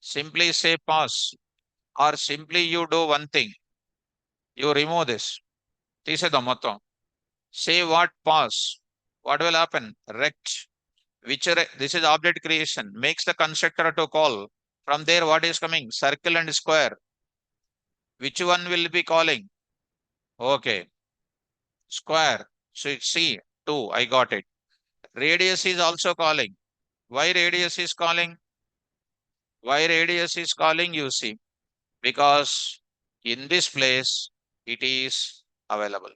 Simply say pause. Or simply you do one thing. You remove this. తీసేద్దాం మొత్తం. Say what? Pause. What will happen? Rect. This is object creation. Makes the constructor to call. From there, what is coming? Circle and square. Which one will be calling? Okay. Square. So see, 2. I got it. Radius is also calling. Why radius is calling? Why radius is calling? You see. Because in this place, it is available.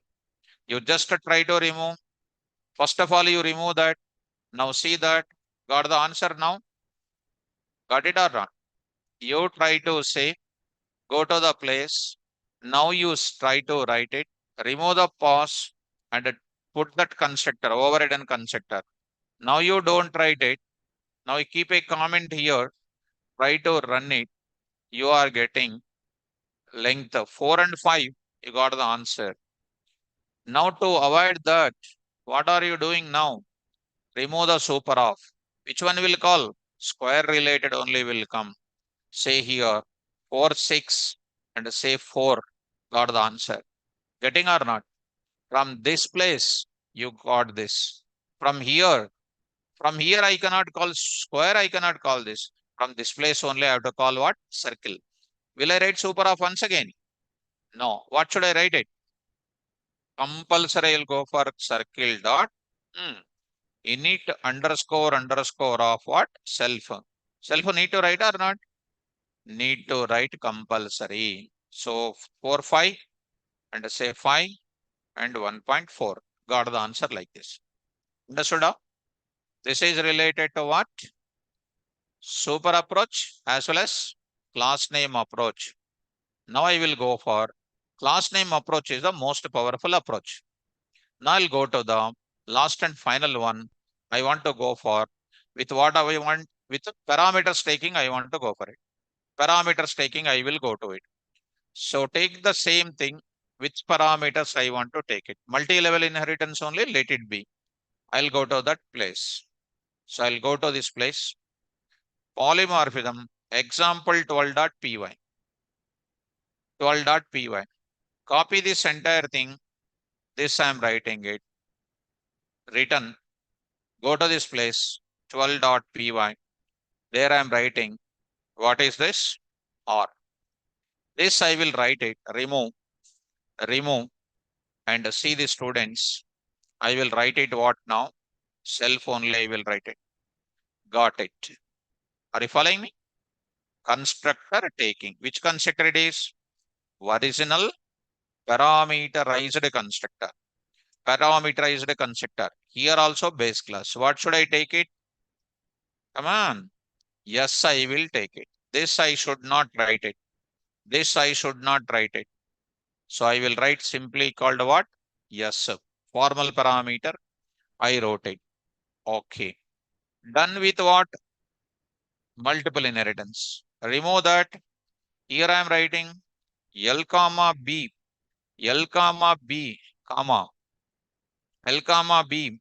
You just try to remove. First of all, you remove that. Now see that. Got the answer now? Got it or not? You try to say, go to the place. Now you try to write it. Remove the pause and put that constructor, overridden constructor. Now you don't write it. Now you keep a comment here. Try to run it. You are getting length 4 and 5. You got the answer. Now to avoid that, what are you doing now? Remove the super of. Which one will call? Square related only will come. Say here 4, 6 and say 4. Got the answer. Getting or not? From this place, you got this. From here I cannot call square, I cannot call this. From this place only I have to call what? Circle. Will I write super of once again? No. What should I write it? Compulsory I'll go for circle dot init underscore underscore of what? Self. Self need to write or not? Need to write compulsory. So 4, 5 and say 5 and 1.4. Got the answer like this. Understood? This is related to what? super approach as well as class name approach. Now I will go for class name approach is the most powerful approach. Now I'll go to the last and final one. I want to go for with what I want with parameters taking. I want to go for it. Parameters taking. I will go to it. So take the same thing. Which parameters I want to take it? Multi-level inheritance only. Let it be. I'll go to that place. So I'll go to this place. Polymorphism example 12.py. 12.py. Copy this entire thing. This I'm writing it. Written. Go to this place. 12.py. There I'm writing. What is this? Or. This I will write it. Remove, and see the students. I will write it what now? Self only I will write it. Got it. Are you following me? Constructor taking. Which constructor it is? Original parameterized constructor. Parameterized constructor. Here also base class. What should I take it? Come on. Yes, I will take it. This I should not write it. This I should not write it. So I will write simply called what? Yes. Formal parameter. I wrote it. Okay. Done with what? Multiple inheritance. Remove that. Here I am writing L comma B. L comma B comma L comma B.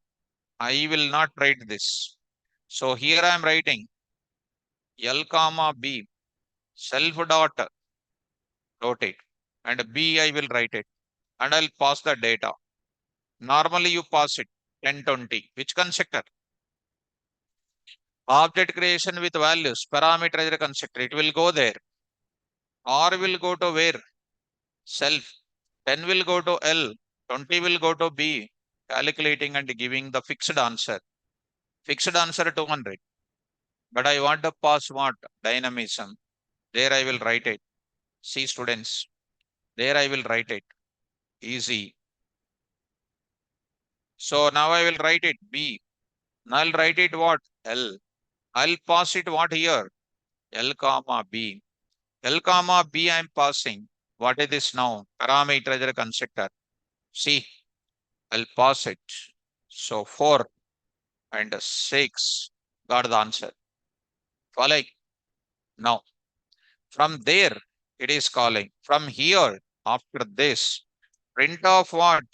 I will not write this. So here I am writing L comma B self dot rotate and B I will write it and I'll pass the data. Normally you pass it 1020. Which constructor? Object creation with values, parameterized constructor. It will go there. R will go to where? Self. 10 will go to L. 20 will go to B. Calculating and giving the fixed answer. Fixed answer 200. But I want to pass what? Dynamism. There I will write it. See students. There I will write it. Easy. So now I will write it B. Now I'll write it what? L. I'll pass it what here? L comma B. L comma B I am passing. What is this now? Parameterized constructor. See, I'll pass it. So 4 and 6 got the answer. Following. Now, from there, it is calling. From here, after this, print of what?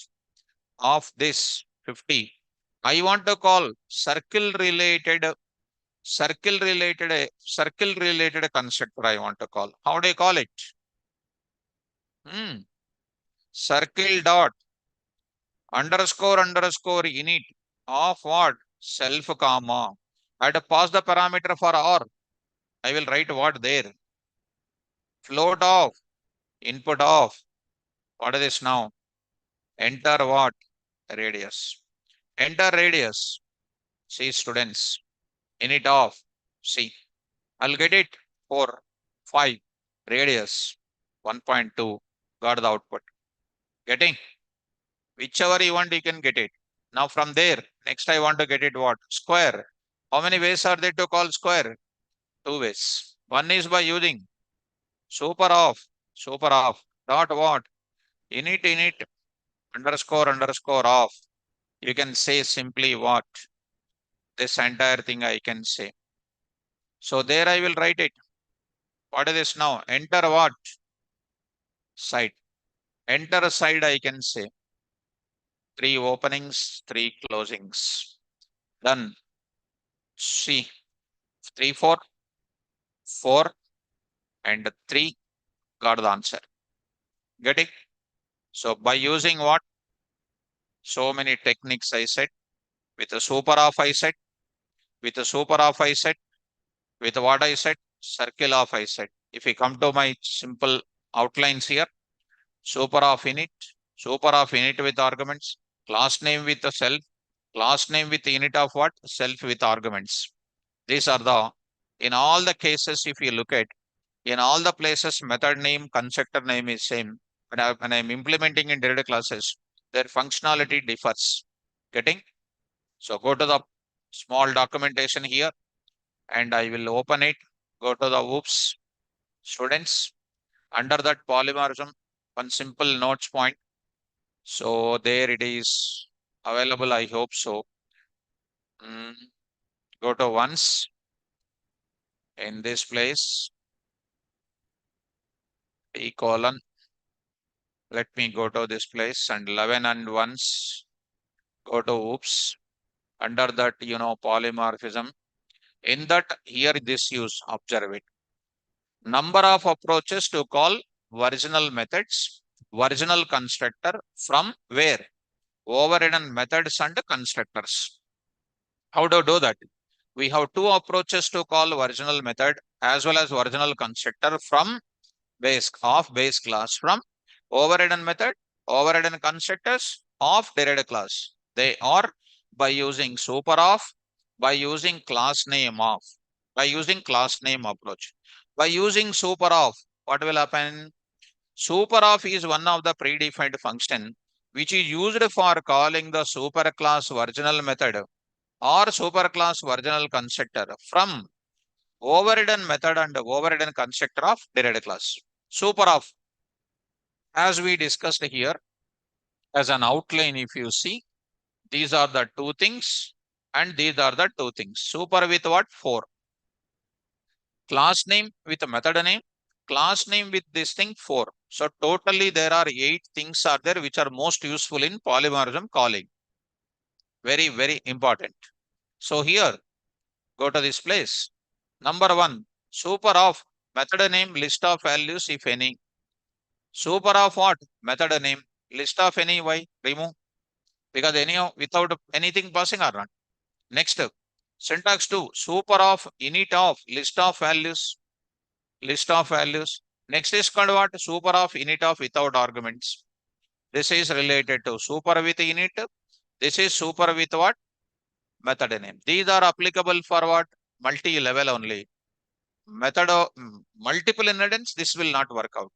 Of this 50. I want to call circle related constructor I want to call. How do I call it? Circle dot underscore init of what? Self comma. I had to pass the parameter for R. I will write what there? Float of, input of. What is this now? Enter what? Radius. Enter radius. See students. Init of. See. I'll get it. 4, 5. Radius. 1.2. Got the output. Getting? Whichever you want, you can get it. Now from there, next I want to get it what? Square. How many ways are there to call square? 2 ways. One is by using super of dot what? Init underscore of. You can say simply what? This entire thing I can say. So there I will write it. What is this now? Enter what? Side. Enter side I can say. 3 openings, 3 closings. Done. See. 3, 4, 4 and 3 got the answer. Get it? So by using what? So many techniques I said. With a super of I said. With a super of I said. With what I said? Circle of I said. If we come to my simple outlines here. Super of init with arguments. Class name with the self. Class name with init of what? Self with arguments. These are the, in all the cases, if you look at, in all the places, method name, constructor name is same. When I'm implementing in derived classes, their functionality differs. Getting? So go to the small documentation here and I will open it. Go to the oops, students. Under that polymorphism, one simple notes point. So there it is available. I hope so. Go to once in this place, T colon. Let me go to this place and 11 and once go to oops. Under that, polymorphism. In that, here this use, observe it. Number of approaches to call original methods, original constructor from where? Overridden methods and constructors. How to do that? We have two approaches to call original method as well as original constructor from base class, from overridden method, overridden constructors of derived class. They are by using super of, by using class name of, by using class name approach. By using super of, what will happen? Super of is one of the predefined function which is used for calling the superclass original method or superclass original constructor from overridden method and overridden constructor of derived class. Super of, as we discussed here, as an outline, if you see, these are the two things and these are the two things. Super with what? 4. Class name with method name, class name with this thing 4. So totally there are 8 things are there which are most useful in polymorphism calling. Very, very important. So here, go to this place. Number 1, super of method name, list of values if any. Super of what? Method name, list of any. Why? Remove. Because anyhow, without anything passing or not. Next, syntax 2, super of init of list of values, list of values. Next is called what? Super of init of without arguments. This is related to super with init. This is super with what? Method name. These are applicable for what? Multi-level only. Method of multiple inheritance, this will not work out.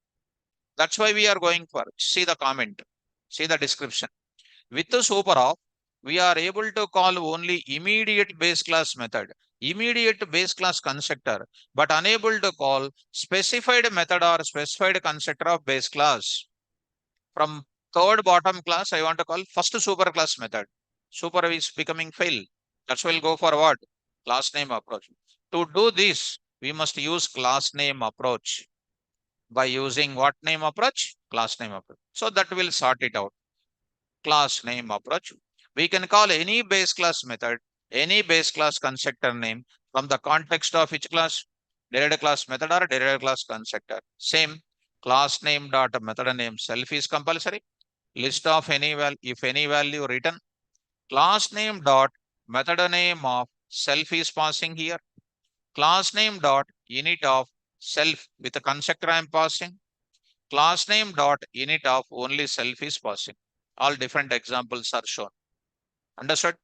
That's why we are going for, see the comment, see the description. With the super of, we are able to call only immediate base class method, immediate base class constructor, but unable to call specified method or specified constructor of base class. From third bottom class, I want to call first super class method. Super is becoming fail. That's why we'll go for what? Class name approach. To do this, we must use class name approach. By using what name approach? Class name approach. So that will sort it out. Class name approach. We can call any base class method, any base class constructor name from the context of which class? Derived class method or derived class constructor. Same. Class name dot method name self is compulsory. List of any value, if any value written. Class name dot method name of self is passing here. Class name dot init of self with the constructor I am passing. Class name dot init of only self is passing. All different examples are shown. Understood?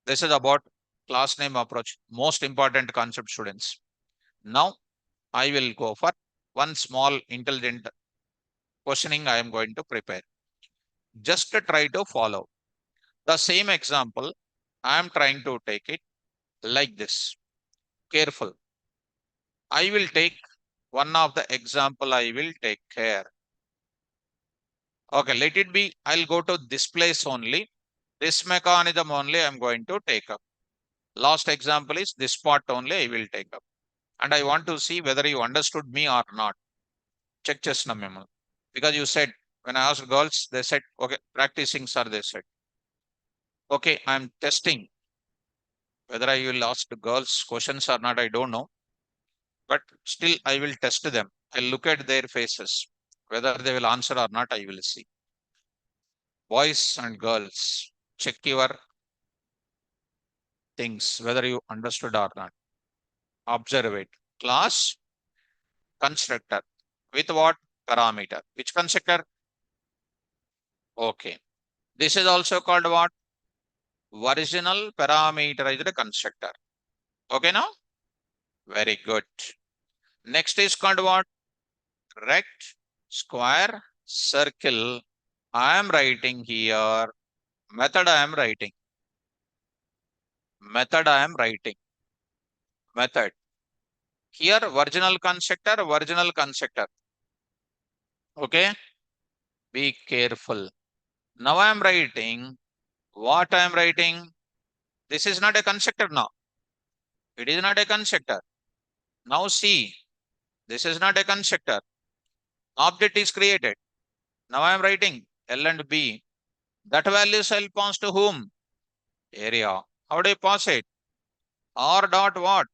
This is about class name approach. Most important concept, students. Now I will go for one small intelligent questioning I am going to prepare. Just to try to follow. The same example, I am trying to take it like this. Careful. I will take one of the example I will take care. Okay, let it be. I'll go to this place only. This mechanism only I'm going to take up. Last example is this part only I will take up. And I want to see whether you understood me or not. Check just a moment. Because you said, when I asked girls, they said, okay, practicing, sir, they said. Okay, I'm testing. Whether I will ask the girls questions or not, I don't know. But still, I will test them. I'll look at their faces. Whether they will answer or not, I will see. Boys and girls, check your things, whether you understood or not. Observe it. Class constructor with what parameter? Which constructor? Okay. This is also called what? Original parameterized constructor. Okay now? Very good. Next is called what? Rect, square, circle. I am writing here. Method I am writing. Method I am writing. method. Here virginal constructor. Okay, be careful. Now I am writing what I am writing. This is not a constructor now. It is not a constructor. Now see, this is not a constructor. Object is created. Now I am writing L and B. That value shall pass to whom? Area. How do you pass it? R dot what?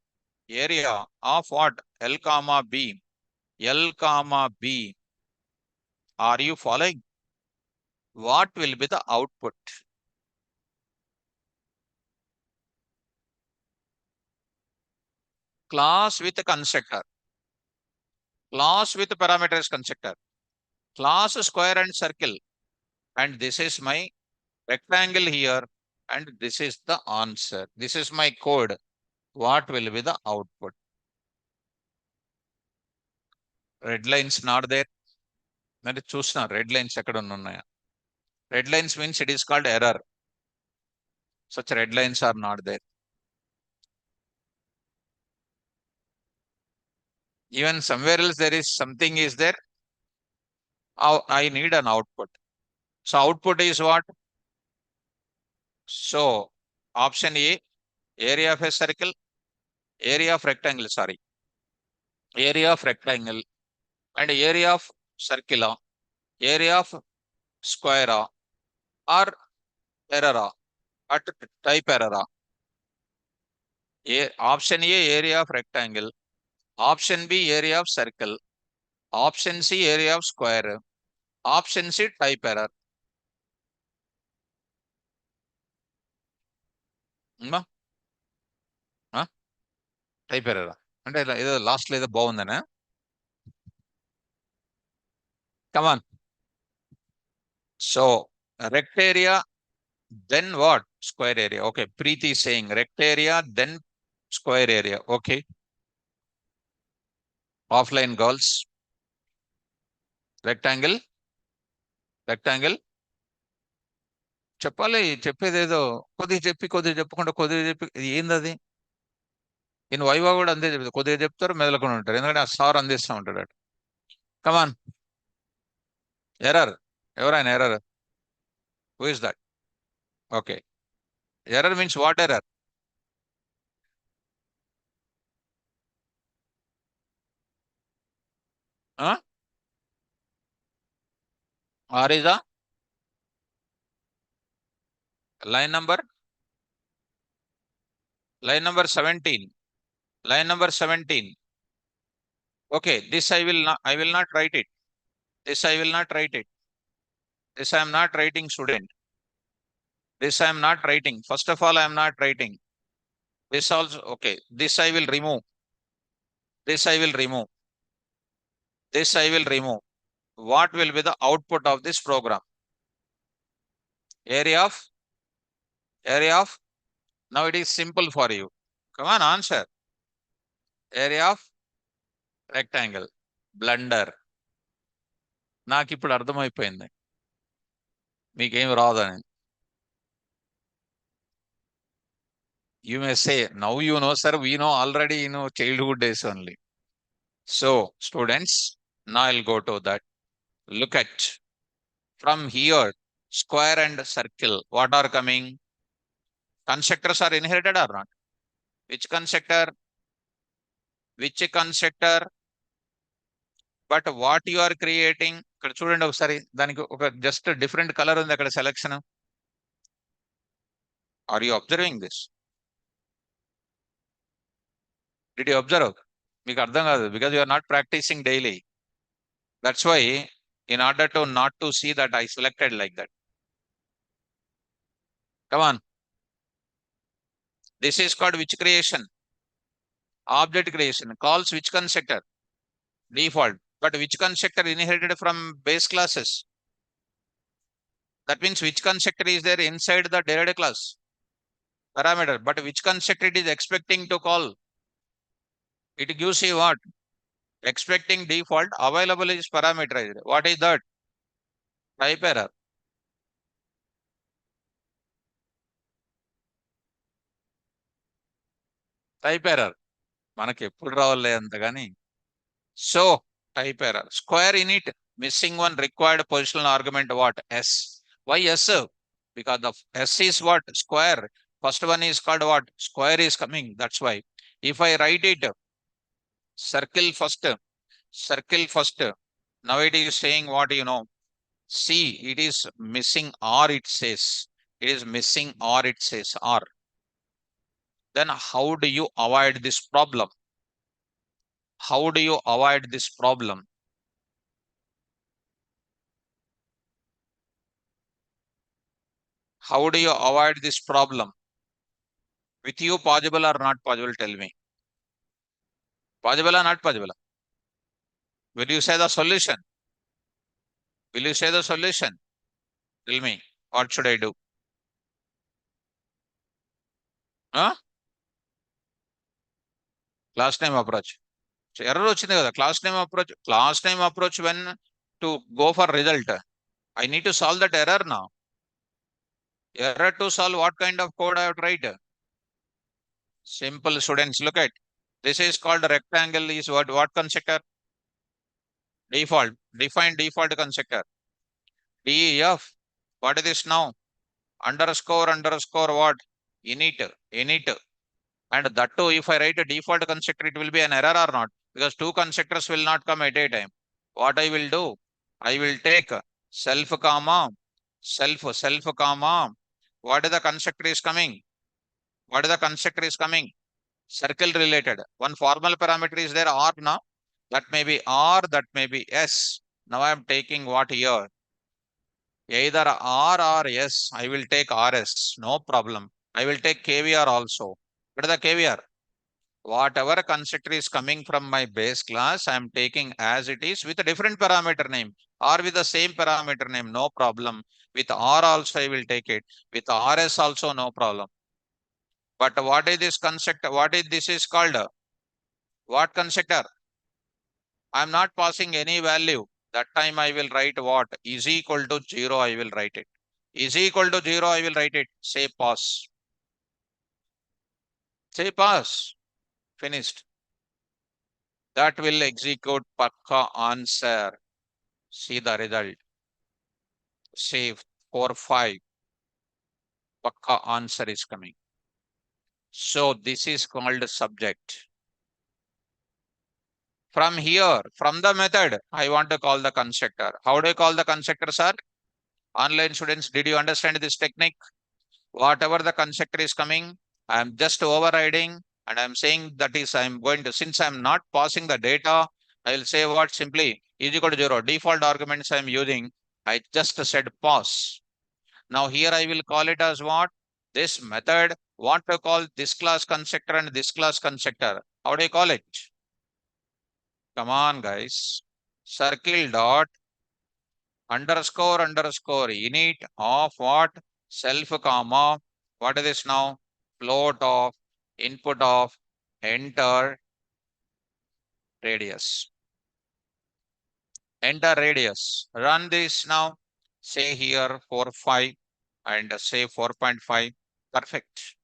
Area of what? L comma B. L comma B. Are you following? What will be the output? Class with constructor. Class with parameters constructor. Class square and circle. And this is my rectangle here. And this is the answer. This is my code. What will be the output? Red lines not there. Then choose na red lines ekkada unnaya. Red lines means it is called error. Such red lines are not there. Even somewhere else there is something is there. I need an output. So output is what? So option A, area of a circle, area of rectangle, sorry. Area of rectangle and area of circle, area of square or error at type error. Option A, area of rectangle. Option B, area of circle. Option C, area of square. Option C, type error. Type error అంటే ఏదో last లో ఏదో బాగుందనా come on so rect area then what? Square area. Okay, Preeti is saying rect area, then square area. Okay. Offline goals. Rectangle. Rectangle. చెప్పాలి చెప్పేది ఏదో కొద్దిగా చెప్పి కొద్దిగా చెప్పకుండా కొద్దిగా చెప్పి ఇది ఏంది అది ఈయన వైవా కూడా అంతే చెప్తారు కొద్దిగా చెప్తారు మెదలకుండా ఉంటారు ఎందుకంటే ఆ సార్ అందిస్తూ ఉంటాడు అటు కమాన్ ఎర్రర్ ఎవరైనా error who is that okay error means what error or is a line number 17 line number 17 okay this I will not write it this I will not write it this I am not writing student this I am not writing first of all I am not writing this also okay this I will remove this I will remove this I will remove what will be the output of this program area of now it is simple for you come on answer area of rectangle blunder నాకు ఇప్పుడు అర్థమైపోయింది మీకేం రాదని you may say now you know sir we know already childhood days only so students now I'll go to that look at from here square and circle what are coming constructors are inherited or not which constructor but what you are creating ఇక్కడ చూడండి ఒకసారి దానికి ఒక just different colour ఉంది అక్కడ selection are you observing this did you observe మీకు అర్థం కాదు because you are not practising daily that's why in order to not to see that I selected like that come on this is called which creation object creation calls which constructor default but which constructor inherited from base classes that means which constructor is there inside the derived class parameter but which constructor it is expecting to call it gives you what expecting default available is parameterized what is that type error type error మనకి ఎప్పుడు రావాలే అంత కానీ. So type error. Square init missing one required positional argument what? S. Why S? Because the S is what? Square. First one is called what? Square is coming. That's why. If I write it circle first, circle first. Now it is saying what you know. See, it is missing R, it says. It is missing R, it says R. Then how do you avoid this problem? How do you avoid this problem? How do you avoid this problem? With you, possible or not possible? Tell me. Possible or not possible? Will you say the solution? Will you say the solution? Tell me. What should I do? Huh? Class name approach. So error వచ్చింది కదా. Class name approach. Class name approach when to go for result. I need to solve that error now. Error to solve, what kind of code I have to write? Simple, students. Look at this is called rectangle. Is what constructor? Default. Define default constructor. DEF. What is this now? Underscore underscore what? Init. Init. And that too, if I write a default constructor, it will be an error or not? Because two constructors will not come at a time. What I will do? I will take self comma self comma. What is the constructor is coming? What is the constructor is coming? Circle related. One formal parameter is there R now. That may be R, that may be S. Now I am taking what here? Either R or S. I will take RS. No problem. I will take KVR also. What is the KVR? Whatever constructor is coming from my base class, I am taking as it is with a different parameter name or with the same parameter name. No problem. With R also I will take it. With RS also no problem. But what is this constructor? What is this is called? What constructor? I am not passing any value. That time I will write what? Is equal to 0, I will write it. Is equal to 0, I will write it. Say pass. Say pass. Finished. That will execute pakka answer. See the result. Say 4, 5. Pakka answer is coming. So this is called subject. From here, from the method, I want to call the constructor. How do I call the constructor, sir? Online students, did you understand this technique? Whatever the constructor is coming, I am just overriding and I am saying that is I am going to, since I am not passing the data, I will say what simply is equal to 0. Default arguments I am using, I just said pass. Now here I will call it as what? This method, what to call this class constructor and this class constructor. How do you call it? Come on, guys. Circle dot underscore underscore init of what? Self comma. What is this now? Float of input of enter radius. Enter radius. Run this now. Say here 4, 5 and say 4.5. Perfect.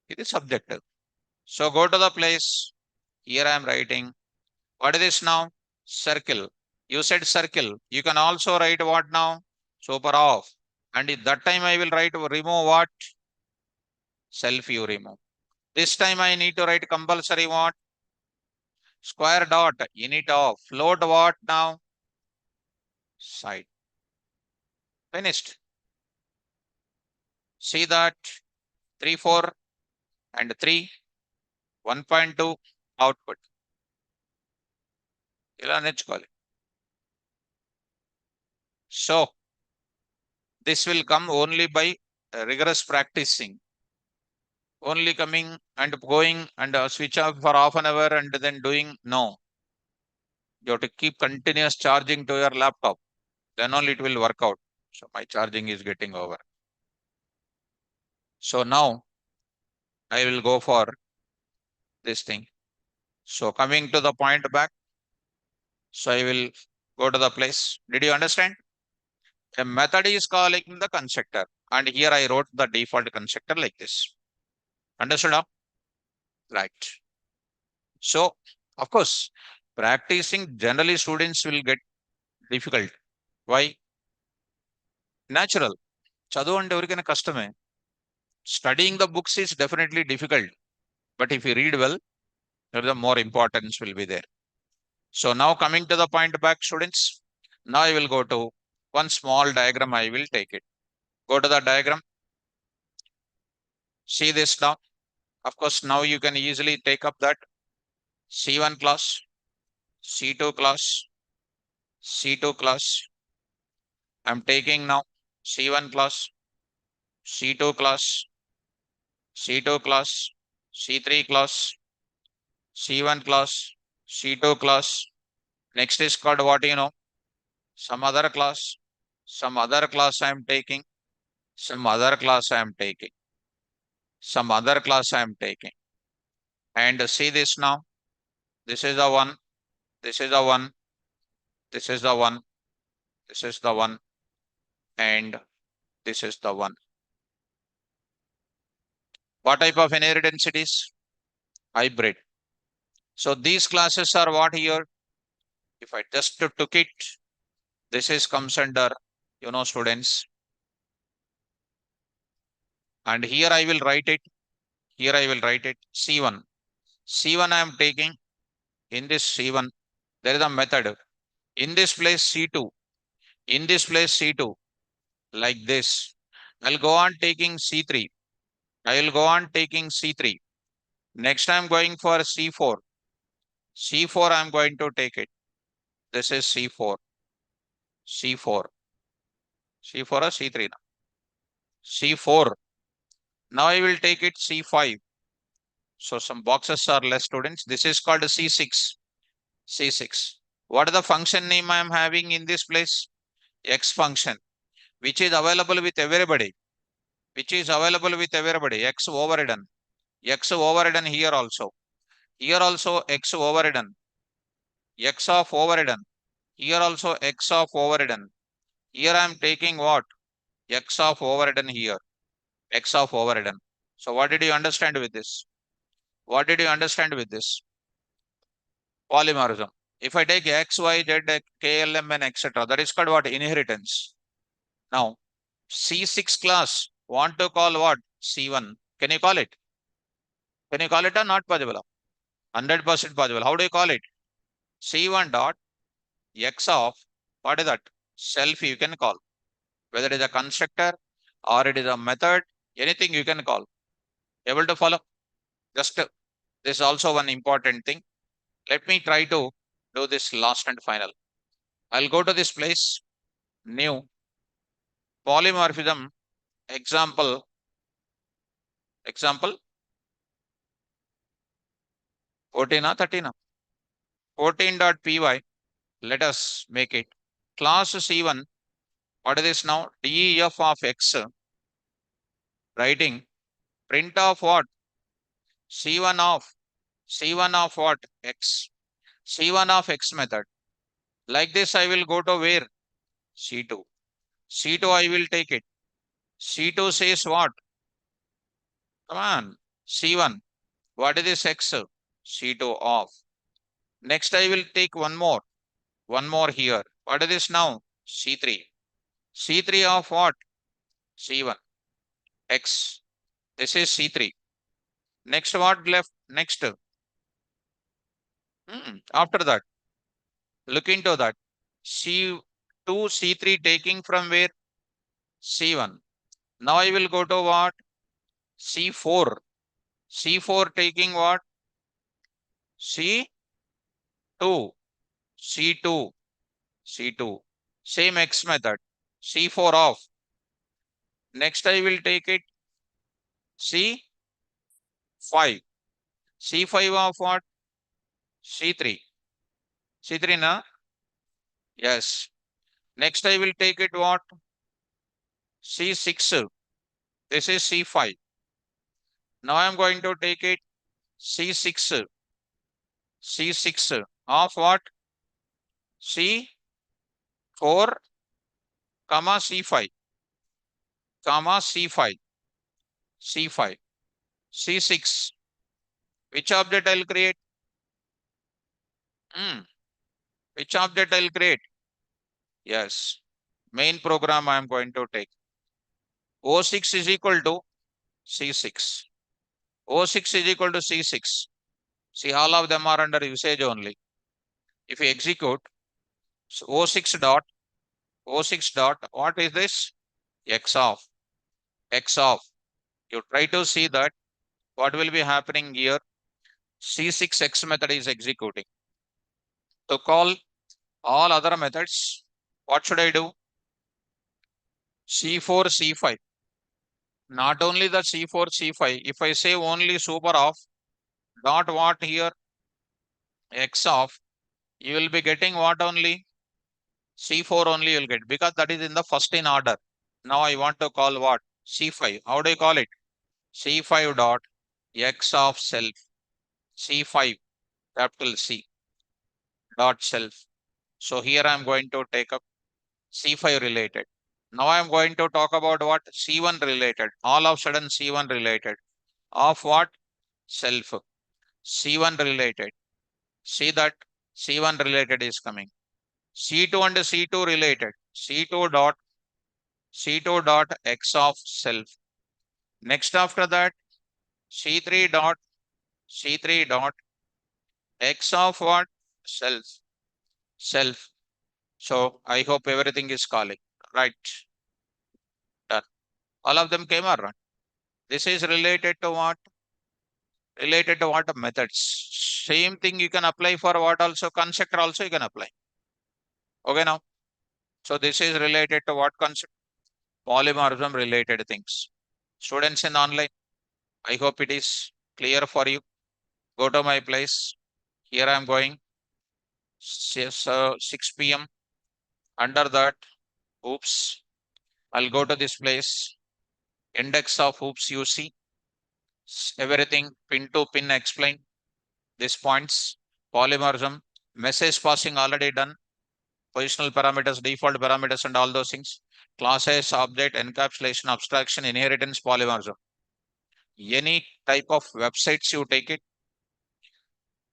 It is subjective. So go to the place. Here I am writing. What is this now? Circle. You said circle. You can also write what now? Super off. And at that time I will write remove what? Self you remove. This time I need to write compulsory what? Square dot init of float what now? Side. Finished. See that 3, 4 and 3, 1.2 output. ఇలా నేర్చుకోవాలి. So this will come only by rigorous practicing. Only coming and going and switch off for half an hour and then doing, no. You have to keep continuous charging to your laptop. Then only it will work out. So my charging is getting over. So now I will go for this thing. So coming to the point back. So I will go to the place. Did you understand? A method is calling the constructor. And here I wrote the default constructor like this. Understood? Huh? Right. So, of course, practicing generally students will get difficult. Why? Natural. చదువు అంటే ఎవరికైనా కష్టమే. Studying the books is definitely difficult, but if you read well, the more importance will be there. So now coming to the point back, students, now I will go to one small diagram. I will take it. Go to the diagram. See this now. Of course, now you can easily take up that C1 class, C2 class, C2 class. I'm taking now C1 class, C2 class, C2 class, C3 class, C1 class, C2 class. Next is called what you know, some other class, some other class I am taking, some other class I am taking, some other class I am taking. And see this now. This is the one, this is the one, this is the one, this is the one, and this is the one. What type of inheritance it is? Hybrid. So these classes are what here? If I just took it, this is comes under, students. And here I will write it. Here I will write it C1. C1 I am taking. In this C1, there is a method. In this place C2. In this place C2. Like this. I'll go on taking C3. I will go on taking C3. Next I am going for C4. C4 I am going to take it. This is C4. C4. C4 or C3 now. C4. Now I will take it C5. So some boxes are less, students. This is called C6. C6. What is the function name I am having in this place? X function, which is available with everybody. Which is available with everybody. X overridden. X overridden here also. Here also X overridden. X of overridden. Here also X of overridden. Here I am taking what? X of overridden here. X of overridden. So what did you understand with this? What did you understand with this? Polymorphism. If I take X, Y, Z, KLM and etc., that is called what? Inheritance. Now, C6 class, want to call what? C1. Can you call it? Can you call it or not possible? 100% possible. How do you call it? C1 dot X of, what is that? Self you can call. Whether it is a constructor or it is a method, anything you can call. Able to follow? Just this is also one important thing. Let me try to do this last and final. I'll go to this place, new, polymorphism, example, 14 or 13. 14.py, let us make it. Class C1, what is this now? DEF of X, writing, print of what? C1 of what? X. C1 of X method. Like this, I will go to where? C2. C2, I will take it. C2 says what? Come on. C1. What is this X? C2 of. Next, I will take one more. One more here. What is this now? C3. C3 of what? C1. X. This is C3. Next, what left? Next. After that, look into that. C2, C3 taking from where? C1. Now I will go to what? C4. C4 taking what? C2. C2. C2. Same X method. C4 off. Next I will take it C5. C5 of what? C3. C3 na? Yes. Next I will take it what? C6. This is C5. Now I am going to take it C6. C6 of what? C4, comma C5, comma C5, C5, C6. Which object I'll create? Which object I'll create? Yes, main program I am going to take. O6 is equal to C6. O6 is equal to C6. See, all of them are under usage only. If you execute, so O6 dot, O6 dot, what is this? X of, X of. You try to see that what will be happening here. C6X method is executing. To call all other methods, what should I do? C4, C5. Not only the C4, C5. If I say only super of dot what here, X of, you will be getting what only? C4 only you'll get, because that is in the first in order. Now I want to call what? C5. How do you call it? C5 dot X of self. C5 capital C dot self. So here I am going to take up C5 related. Now I am going to talk about what? C1 related. All of a sudden C1 related. Of what? Self. C1 related. See that C1 related is coming. C2 and C2 related. C2 dot X of self. Next after that, C3 dot X of what? Self. Self. So I hope everything is calling. Right. Done. All of them came around. This is related to what? Related to what? Methods. Same thing you can apply for what also? Constructor also you can apply. Okay now. So this is related to what concept? Polymorphism related things. Students in online, I hope it is clear for you. Go to my place. Here I am going. 6 p.m. Under that, oops, I'll go to this place. Index of oops you see. Everything pin to pin explain. These points, polymorphism, message passing already done. Positional parameters, default parameters, and all those things. Classes, object, encapsulation, abstraction, inheritance, polymorphism. Any type of websites you take it,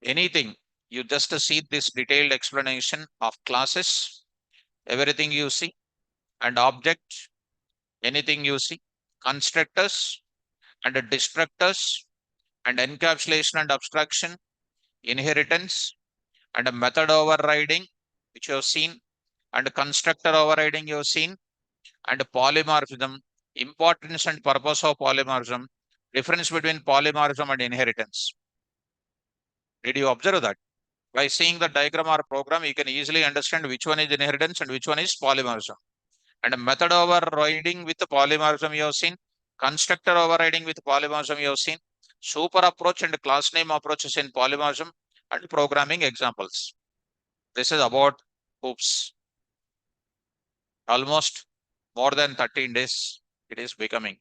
anything, you just see this detailed explanation of classes, everything you see, and object, anything you see, constructors and destructors, and encapsulation and abstraction, inheritance, and a method overriding, which you have seen, and constructor overriding you have seen, and polymorphism, importance and purpose of polymorphism, difference between polymorphism and inheritance. Did you observe that? By seeing the diagram or program, you can easily understand which one is inheritance and which one is polymorphism. And method overriding with the polymorphism you have seen, constructor overriding with polymorphism you have seen, super approach and class name approaches in polymorphism, and programming examples. This is about oops. Almost more than 13 days it is becoming.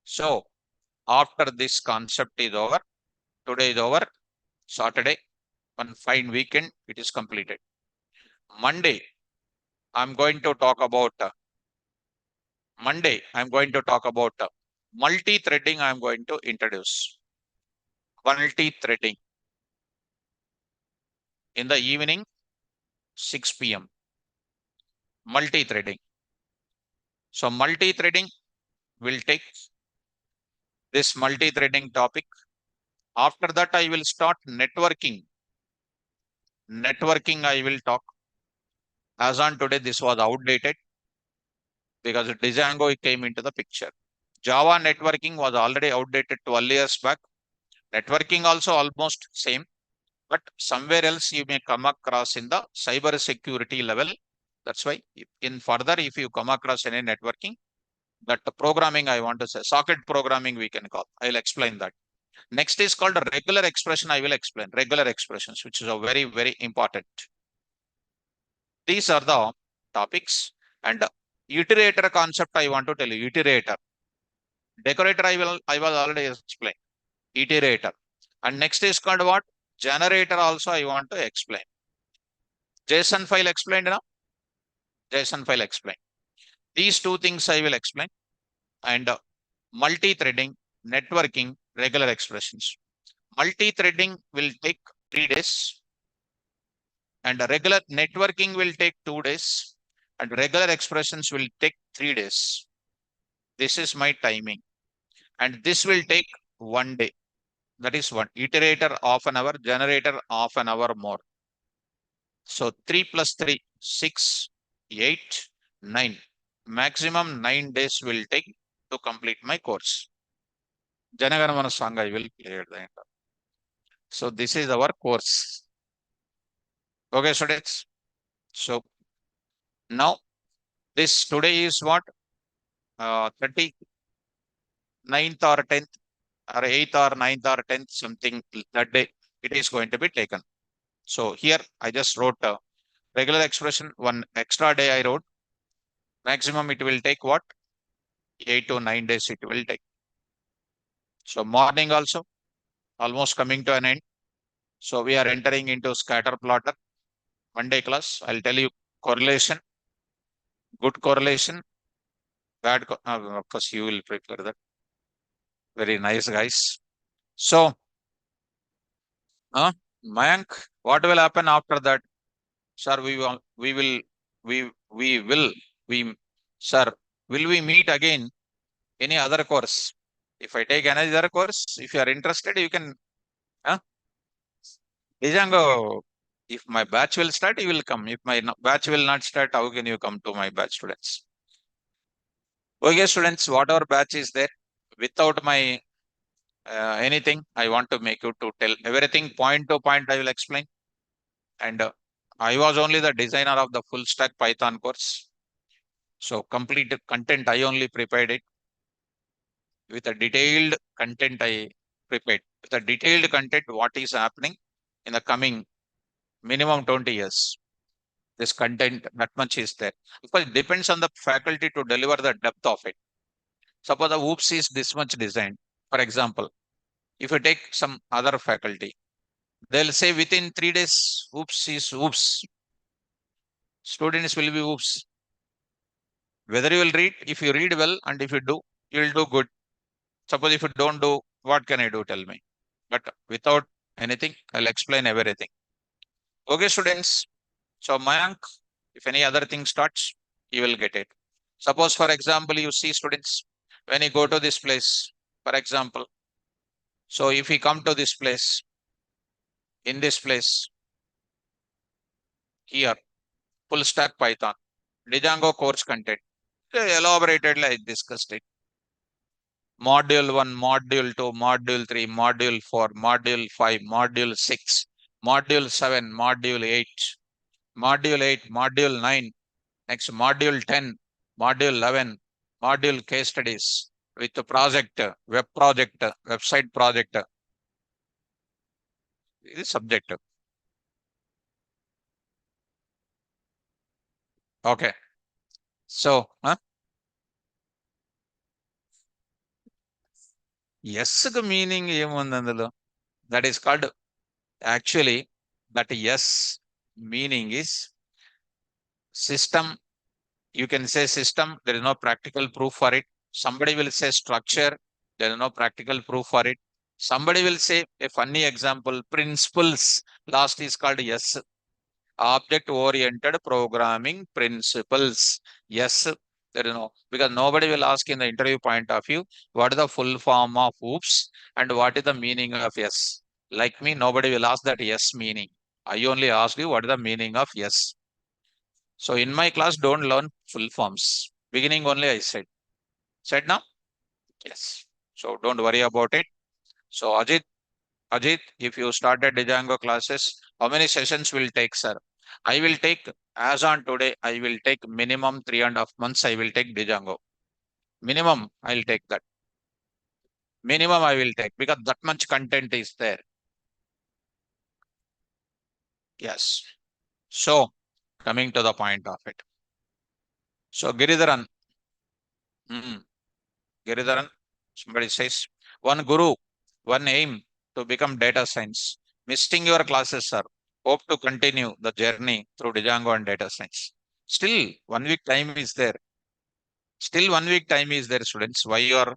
So after this concept is over, today is over, Saturday, one fine weekend, it is completed. Monday, I'm going to talk about multi-threading. I'm going to introduce multi-threading in the evening, 6 p.m. Multi-threading. So multi-threading will take this multi-threading topic. After that, I will start networking. Networking I will talk. As on today, this was outdated because Django came into the picture. Java networking was already outdated 12 years back. Networking also almost same, but somewhere else you may come across in the cyber security level. That's why in further, if you come across any networking, that programming I want to say, socket programming we can call. I'll explain that. Next is called a regular expression. I will explain regular expressions, which is a very, very important. These are the topics, and iterator concept I want to tell you. Iterator. Decorator I will already explain. Iterator. And next is called what? Generator also I want to explain. JSON file explained now. JSON file explained. These two things I will explain. And multi-threading, networking, regular expressions. Multi-threading will take 3 days. And regular networking will take 2 days. And regular expressions will take 3 days. This is my timing. And this will take 1 day. That is one. Iterator half an hour, generator half an hour more. So 3 plus 3, 6, 8, 9. Maximum 9 days will take to complete my course. Janaganamana song I will play at the end. So this is our course. Okay, students. So now this today is what? 39th or 10th or 8th or 9th or 10th, something that day it is going to be taken. So here I just wrote a regular expression, one extra day I wrote. Maximum it will take what? 8 to 9 days it will take. So morning also almost coming to an end. So we are entering into scatter plotter. Monday class, I'll tell you correlation, good correlation, bad. Of course, you will prepare that. Very nice, guys. So, Mayank, what will happen after that? Sir, we will, we, sir, will we meet again any other course? If I take another course, if you are interested, you can, huh? Django, if my batch will start, you will come. If my batch will not start, how can you come to my batch, students? Okay, students, whatever batch is there, without my anything, I want to make you to tell everything point to point. I will explain. And I was only the designer of the full stack Python course. So complete content, I only prepared it with a detailed content I prepared. With a detailed content, what is happening in the coming minimum 20 years. This content, that much is there. Because it depends on the faculty to deliver the depth of it. Suppose the OOPS is this much designed. For example, if you take some other faculty, they'll say within 3 days, OOPS is OOPS. Students will be OOPS. Whether you will read, if you read well and if you do, you will do good. Suppose if you don't do, what can I do? Tell me. But without anything, I'll explain everything. Okay, students. So Mayank, if any other thing starts, you will get it. Suppose, for example, you see students, when you go to this place, for example, so if we come to this place, in this place, here, full stack Python, Django course content, elaboratedly I discussed it. Module 1, Module 2, Module 3, Module 4, Module 5, Module 6, Module 7, Module 8, Module 8, Module 9, next Module 10, Module 11, Module case studies with the project, web project, website project. This is subject. Okay. So, yes, the meaning ఏముంది that is called actually that yes meaning is system. You can say system, there is no practical proof for it. Somebody will say structure, there is no practical proof for it. Somebody will say a funny example, principles, last is called yes. Object oriented programming principles. Yes, there is no, because nobody will ask in the interview point of view what is the full form of OOPS and what is the meaning of yes. Like me, nobody will ask that yes meaning. I only ask you what is the meaning of yes. So in my class, don't learn full forms. Beginning only I said. Said now? Yes. So don't worry about it. So Ajit, if you started Django classes, how many sessions will take, sir? I will take, as on today, I will take minimum 3.5 months. I will take Django. Minimum, I'll take that. Minimum I will take because that much content is there. Yes. So coming to the point of it. So Giridharan, Giridharan, somebody says, one guru, one aim to become data science. Missing your classes, sir. Hope to continue the journey through Django and data science. Still, 1 week time is there. Still 1 week time is there, students. Why you are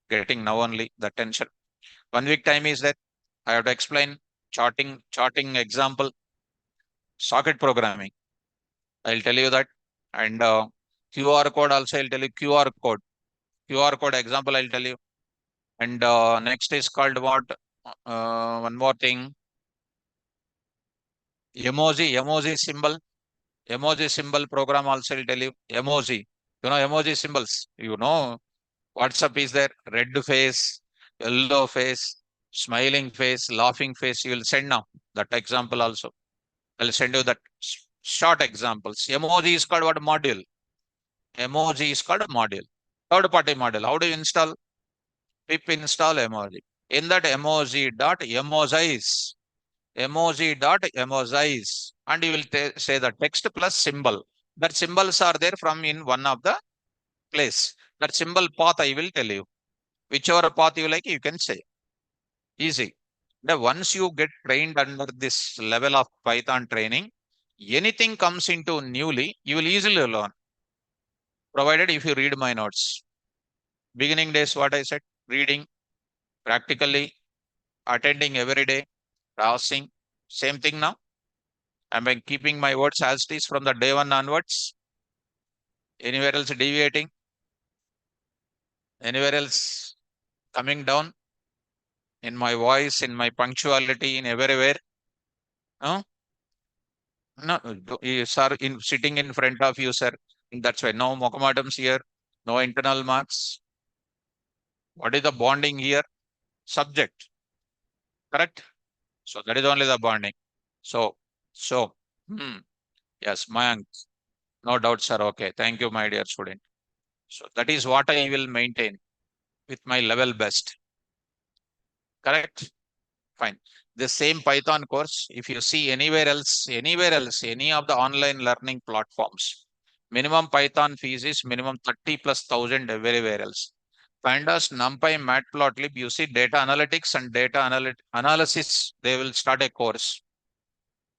getting now only the tension? 1 week time is there. I have to explain. charting example, socket programming. I'll tell you that. And QR code also, I'll tell you QR code. QR code example, I'll tell you. And next is called what? One more thing. Emoji symbol program also will tell you. Emoji. You know emoji symbols. You know WhatsApp is there. Red face, yellow face, smiling face, laughing face. You will send now. That example also. I'll send you that short examples. Emoji is called what module? Emoji is called module. Third party module. How do you install? Pip install emoji. In that emoji.emojis, and you will say the text plus symbol. That symbols are there from in one of the place. That symbol path I will tell you. Whichever path you like, you can say. Easy. Now, once you get trained under this level of Python training, anything comes into newly, you will easily learn. Provided if you read my notes. Beginning days, what I said, reading, practically, attending every day, browsing, same thing now. I'm keeping my words as it is from the day one onwards. Anywhere else deviating? Anywhere else coming down in my voice, in my punctuality, in everywhere? No, no, sir, in sitting in front of you, sir. That's why no mocamadams here, no internal marks. What is the bonding here? Subject, correct? So that is only the bonding. So, so, yes, Mayank, no doubt, sir. Okay, thank you, my dear student. So that is what I will maintain with my level best. Correct? Fine. The same Python course, if you see anywhere else, any of the online learning platforms, minimum Python fees is minimum 30 plus thousand everywhere else. Pandas, NumPy, Matplotlib, you see data analytics and data analysis, they will start a course.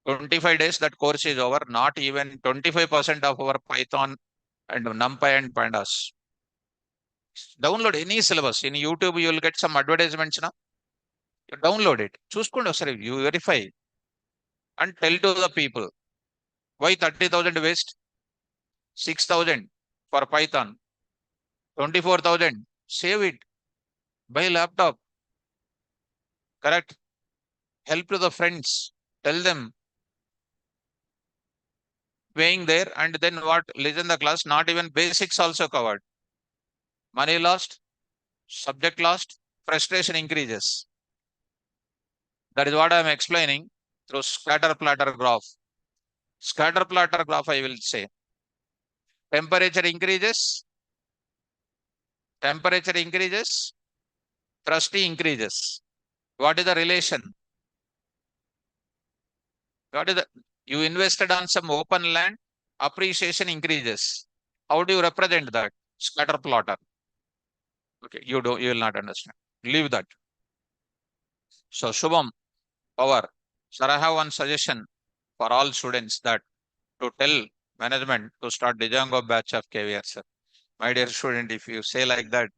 25 days, that course is over. Not even 25% of our Python and NumPy and Pandas. Download any syllabus. In YouTube, you will get some advertisements now. You download it. చూసుకోండి ఒకసారి, you verify and tell to the people why 30,000 waste, 6,000 for Python, 24,000 save it, buy laptop, correct? Help to the friends, tell them, paying there, and then what? Listen the class, not even basics also covered. Money lost, subject lost, frustration increases. That is what I am explaining through scatter platter graph. Scatter platter graph, I will say. Temperature increases, thrusty increases. What is the relation? What is the, you invested on some open land, appreciation increases. How do you represent that? Scatter plotter. Okay, you will not understand. Leave that. So Shubham, power. Sir, I have one suggestion for all students that to tell management to start Django batch of KVR, sir. My dear student, if you say like that,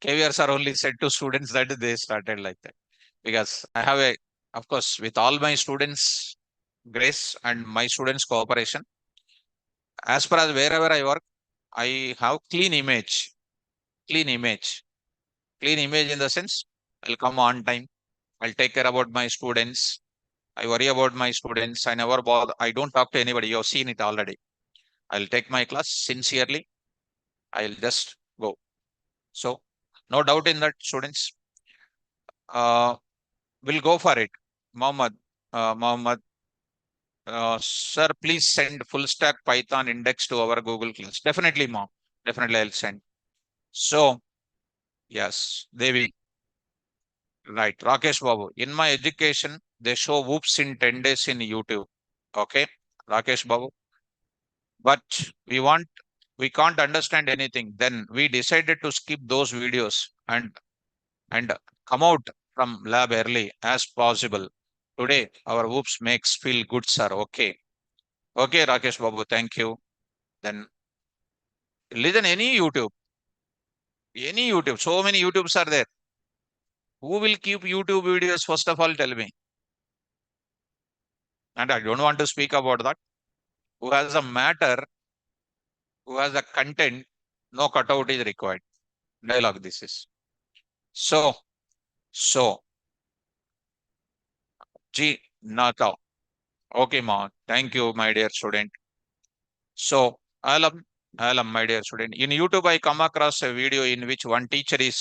KVRs are only said to students that they started like that. Because I have of course, with all my students' grace and my students' cooperation, as far as wherever I work, I have clean image, clean image in the sense I'll come on time. I'll take care about my students. I worry about my students. I never bother. I don't talk to anybody. You've seen it already. I'll take my class sincerely. I'll just go. So no doubt in that, students. We'll go for it. Mohammed, sir, please send full stack Python index to our Google class. Definitely, mom. Definitely, I'll send. So, yes, Devi, right. Rakesh Babu. In my education, they show whoops in 10 days in YouTube. Okay, Rakesh Babu. But we can't understand anything. Then we decided to skip those videos and come out from lab early as possible. Today, our whoops makes feel good, sir. Okay. Okay, Rakesh Babu, thank you. Then listen any YouTube. So many YouTubes are there. Who will keep YouTube videos? First of all, tell me. and I don't want to speak about that. Who has a matter, who has a content, no cutout is required. Dialogue this is. So, G Nata. Okay, ma. Thank you, my dear student. So, Alam, my dear student. In YouTube, I come across a video in which one teacher is